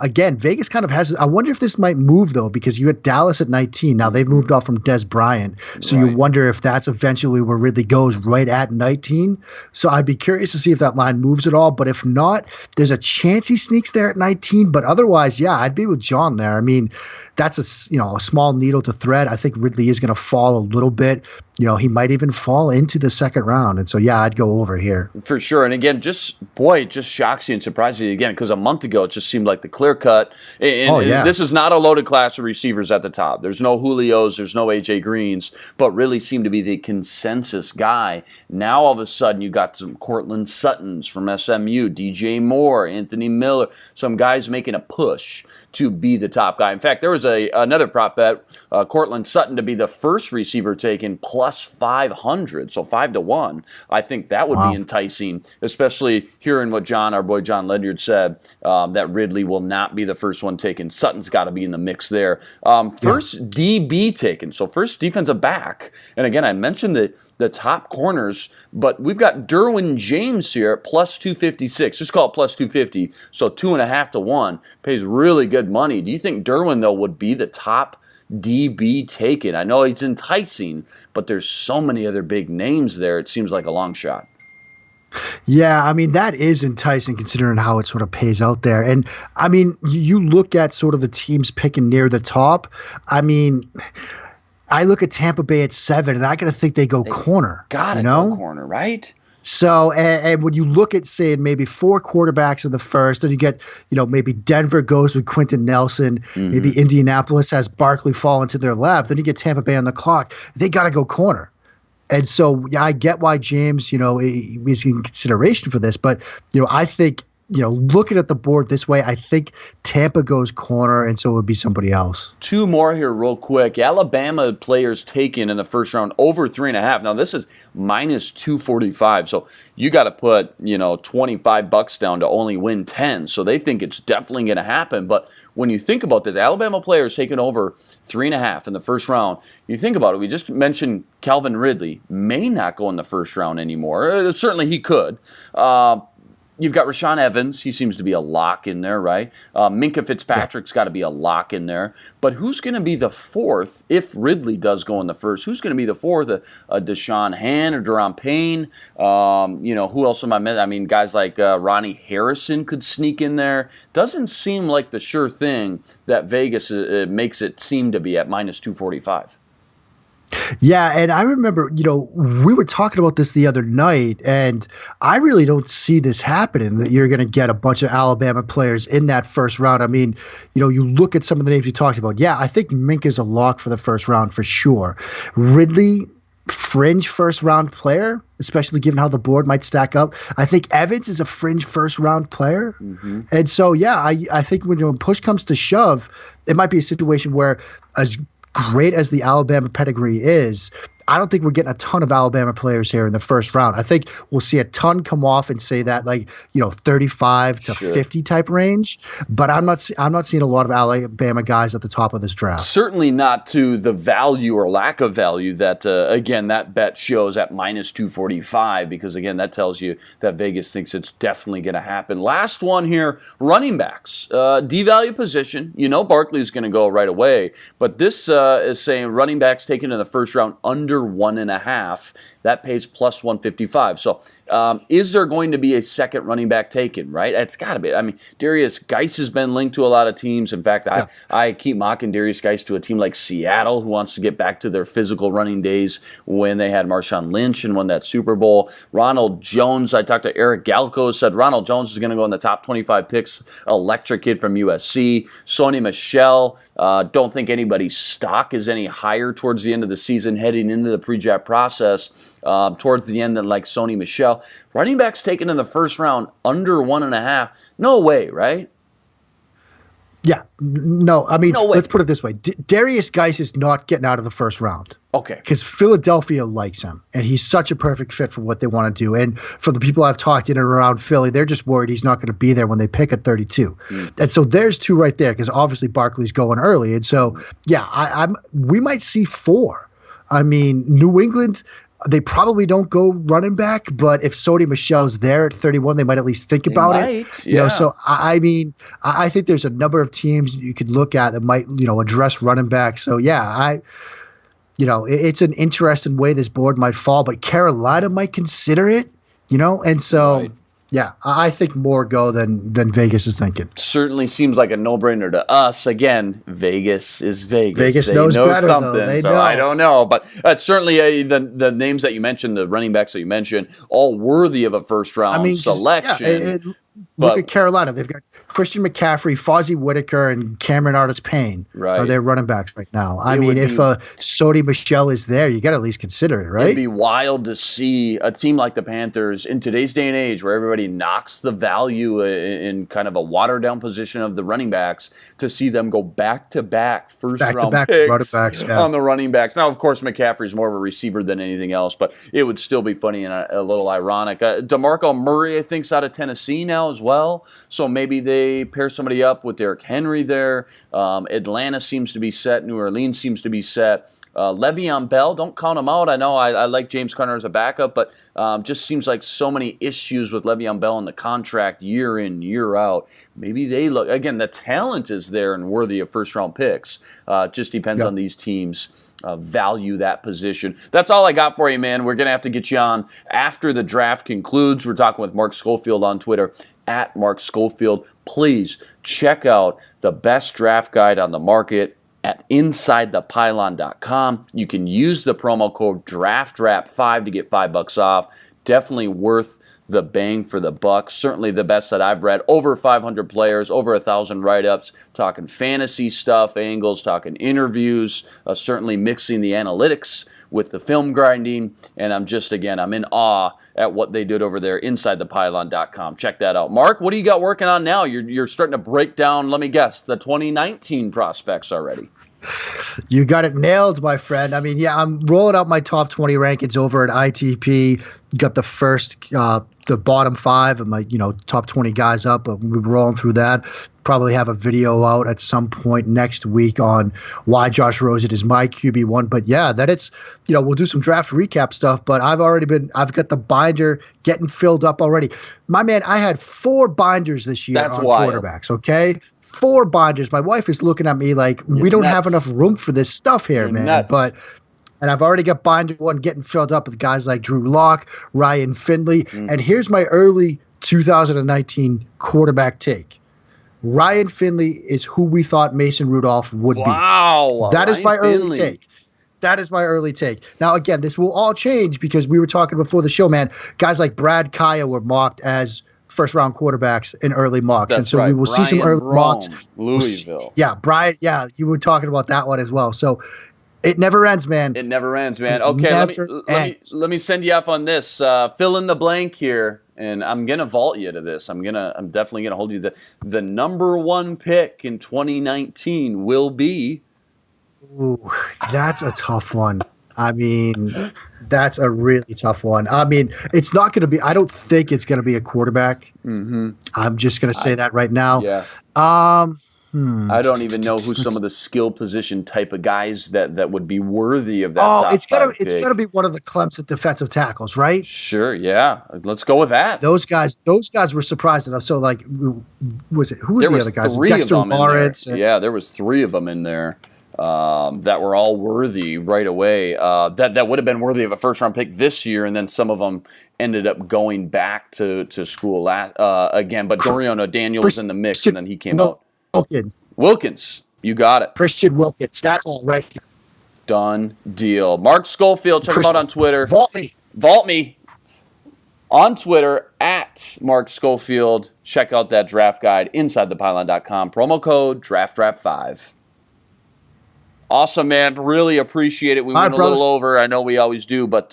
[SPEAKER 1] again, Vegas kind of has – I wonder if this might move, though, because you had Dallas at 19. Now, they've moved off from Des Bryant. So You wonder if that's eventually where Ridley goes, right at 19. So I'd be curious to see if that line moves at all. But if not, there's a chance he sneaks there at 19. But otherwise, yeah, I'd be with John there. I mean, that's a small needle to thread. I think Ridley is going to fall a little bit. He might even fall into the second round. And so, yeah, I'd go over here.
[SPEAKER 2] For sure. And again, it just shocks you and surprises you again, because a month ago it just seemed like the clear cut. And this is not a loaded class of receivers at the top. There's no Julios, there's no AJ Greens, but really seemed to be the consensus guy. Now all of a sudden you got some Cortland Suttons from SMU, DJ Moore, Anthony Miller, some guys making a push to be the top guy. In fact, there was another prop bet, Cortland Sutton to be the first receiver taken plus 500, so 5-1. I think that would be enticing, especially hearing what our boy John Ledyard said, that Ridley will not be the first one taken. Sutton's got to be in the mix there. First DB taken, so first defensive back. And again, I mentioned the top corners, but we've got Derwin James here at plus 256. Just call it plus 250, so 2.5 to 1. Pays really good money. Do you think Derwin, though, would be the top DB taken? I know he's enticing, but there's so many other big names there. It seems like a long shot.
[SPEAKER 1] Yeah, I mean, that is enticing considering how it sort of pays out there. And, I mean, you look at sort of the teams picking near the top. I mean, I look at Tampa Bay at 7, and I got to think they go corner.
[SPEAKER 2] Got to go corner, right?
[SPEAKER 1] So, and when you look at saying maybe 4 quarterbacks in the first, and you get, maybe Denver goes with Quentin Nelson, maybe Indianapolis has Barkley fall into their lap, then you get Tampa Bay on the clock. They got to go corner. And so, yeah, I get why James, is in consideration for this, but, I think, looking at the board this way, I think Tampa goes corner, and so it would be somebody else.
[SPEAKER 2] 2 more here real quick. Alabama players taken in the first round over 3.5. Now, this is minus 245, so you got to put, $25 down to only win 10. So they think it's definitely going to happen. But when you think about this, Alabama players taken over 3.5 in the first round, you think about it, we just mentioned Calvin Ridley may not go in the first round anymore. Certainly he could. You've got Rashaan Evans. He seems to be a lock in there, right? Minkah Fitzpatrick's got to be a lock in there. But who's going to be the fourth if Ridley does go in the first? Who's going to be the fourth? A Deshaun Hand or Deron Payne? Who else am I missing? I mean, guys like Ronnie Harrison could sneak in there. Doesn't seem like the sure thing that Vegas makes it seem to be at minus 245.
[SPEAKER 1] Yeah, and I remember, we were talking about this the other night, and I really don't see this happening, that you're going to get a bunch of Alabama players in that first round. I mean, you look at some of the names you talked about. Yeah, I think Minkah's a lock for the first round for sure. Ridley, fringe first round player, especially given how the board might stack up. I think Evans is a fringe first round player. And so, yeah, I think when push comes to shove, it might be a situation where, as great as the Alabama pedigree is, I don't think we're getting a ton of Alabama players here in the first round. I think we'll see a ton come off and say that 35 to 50 type range, but I'm not seeing a lot of Alabama guys at the top of this draft.
[SPEAKER 2] Certainly not to the value or lack of value that, again, that bet shows at minus 245, because, again, that tells you that Vegas thinks it's definitely going to happen. Last one here, running backs. Devalue position. Barkley's going to go right away, but this is saying running backs taken in the first round under 1.5. That pays plus 155. So is there going to be a second running back taken, right? It's got to be. I mean, Darius Geis has been linked to a lot of teams. In fact, I keep mocking Darius Geis to a team like Seattle, who wants to get back to their physical running days when they had Marshawn Lynch and won that Super Bowl. Ronald Jones, I talked to Eric Galko, said Ronald Jones is going to go in the top 25 picks. Electric kid from USC. Sony Michel, don't think anybody's stock is any higher towards the end of the season, heading into the pre-draft process. Towards the end, than like Sony Michel. Running backs taken in the first round under 1.5. No way, right?
[SPEAKER 1] Yeah. No, I mean,
[SPEAKER 2] no way.
[SPEAKER 1] Let's put it this way. Darius Geis is not getting out of the first round.
[SPEAKER 2] Okay.
[SPEAKER 1] Because Philadelphia likes him, and he's such a perfect fit for what they want to do. And for the people I've talked in and around Philly, they're just worried he's not going to be there when they pick at 32. And so there's 2 right there, because obviously Barkley's going early. And so, yeah, we might see 4. I mean, New England, they probably don't go running back, but if Sony Michel's there at 31, they might at least think about it.
[SPEAKER 2] Yeah.
[SPEAKER 1] So I mean, I think there's a number of teams you could look at that might, address running back. So yeah, it's an interesting way this board might fall, but Carolina might consider it, and so. Right. Yeah, I think more go than Vegas is thinking.
[SPEAKER 2] Certainly seems like a no-brainer to us. Again, Vegas is Vegas.
[SPEAKER 1] Vegas
[SPEAKER 2] they
[SPEAKER 1] knows
[SPEAKER 2] know
[SPEAKER 1] better,
[SPEAKER 2] something.
[SPEAKER 1] Though. They
[SPEAKER 2] so
[SPEAKER 1] know.
[SPEAKER 2] I don't know, but certainly the names that you mentioned, the running backs that you mentioned, all worthy of a first-round selection.
[SPEAKER 1] Look at Carolina. They've got Christian McCaffrey, Fozzie Whitaker, and Cameron Artis-Payne are their running backs right now. I mean, if Sony Michel is there, you got to at least consider it, right?
[SPEAKER 2] It'd be wild to see a team like the Panthers in today's day and age, where everybody knocks the value in kind of a watered-down position of the running backs, to see them go back-to-back first-round picks on the running backs. Now, of course, McCaffrey's more of a receiver than anything else, but it would still be funny and a little ironic. DeMarco Murray, I think, is out of Tennessee now as well, so maybe they pair somebody up with Derrick Henry there. Atlanta seems to be set. New Orleans seems to be set. Le'Veon Bell, don't count him out. I know I like James Conner as a backup, but just seems like so many issues with Le'Veon Bell in the contract year in, year out. Maybe they look, again, the talent is there and worthy of first-round picks. Just depends on these teams. Value that position. That's all I got for you, man. We're going to have to get you on after the draft concludes. We're talking with Mark Schofield on Twitter, at Mark Schofield. Please check out the best draft guide on the market at InsideThePylon.com. You can use the promo code DRAFTWrap5 to get $5 off. definitely worth the bang for the buck. Certainly the best that I've read. Over 500 players, over 1,000 write-ups, talking fantasy stuff, angles, talking interviews, certainly mixing the analytics with the film grinding, and I'm in awe at what they did over there inside thepylon.com. Check that out. Mark, what do you got working on now? You're starting to break down, let me guess, the 2019 prospects already.
[SPEAKER 1] You got it nailed, my friend. I mean, yeah, I'm rolling out my top 20 rankings over at ITP. Got the the bottom 5 of my, top 20 guys up. We're rolling through that. Probably have a video out at some point next week on why Josh Rosen is my QB1. But yeah, we'll do some draft recap stuff. But I've got the binder getting filled up already. My man, I had 4 binders this year on quarterbacks. Okay. 4 binders. My wife is looking at me like, we don't have enough room for this stuff here, man. Nuts. And I've already got binder 1 getting filled up with guys like Drew Lock, Ryan Finley. And here's my early 2019 quarterback take. Ryan Finley is who we thought Mason Rudolph would be.
[SPEAKER 2] Wow.
[SPEAKER 1] That is my early take. That is my early take. Now, again, this will all change because we were talking before the show, man. Guys like Brad Kaya were mocked as first-round quarterbacks in early mocks. And so we will see some early mocks.
[SPEAKER 2] Louisville.
[SPEAKER 1] Brian. Yeah, you were talking about that one as well. So it never ends, man.
[SPEAKER 2] It never ends, man. Okay, let me send you up on this. Fill in the blank here, and I'm gonna vault you to this. I'm definitely gonna hold you to the number 1 pick in 2019 will be.
[SPEAKER 1] Ooh, that's a tough one. I mean, that's a really tough one. I mean, it's not going to be – I don't think it's going to be a quarterback. Mm-hmm. I'm just going to say that right now.
[SPEAKER 2] Yeah. I don't even know who some of the skill position type of guys that would be worthy of that top
[SPEAKER 1] it's gotta be one of the Clemson defensive tackles, right?
[SPEAKER 2] Sure, yeah. Let's go with that.
[SPEAKER 1] Those guys were surprised enough. So, like, who were the other guys?
[SPEAKER 2] Dexter Lawrence. Yeah, there was 3 of them in there. That were all worthy right away. That would have been worthy of a first-round pick this year, and then some of them ended up going back to school again. But Dorian O'Daniel was in the mix, and then he came out. Wilkins, you got it.
[SPEAKER 1] Christian Wilkins, that's all right.
[SPEAKER 2] Done deal. Mark Schofield, check him out on Twitter. Vault me. On Twitter, at Mark Schofield. Check out that draft guide, InsideThePylon.com. Promo code DRAFTDRAFT5. Awesome, man. Really appreciate it. We went a little over. I know we always do, but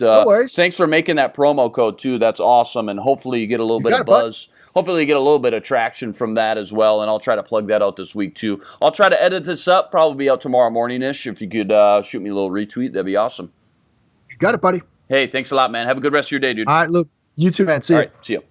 [SPEAKER 2] thanks for making that promo code, too. That's awesome, and hopefully you get a little bit of buzz. Hopefully you get a little bit of traction from that as well, and I'll try to plug that out this week, too. I'll try to edit this up, probably be out tomorrow morning-ish. If you could shoot me a little retweet, that'd be awesome.
[SPEAKER 1] You got it, buddy.
[SPEAKER 2] Hey, thanks a lot, man. Have a good rest of your day, dude.
[SPEAKER 1] All right, Luke. You too, man. See you.
[SPEAKER 2] All right, see you.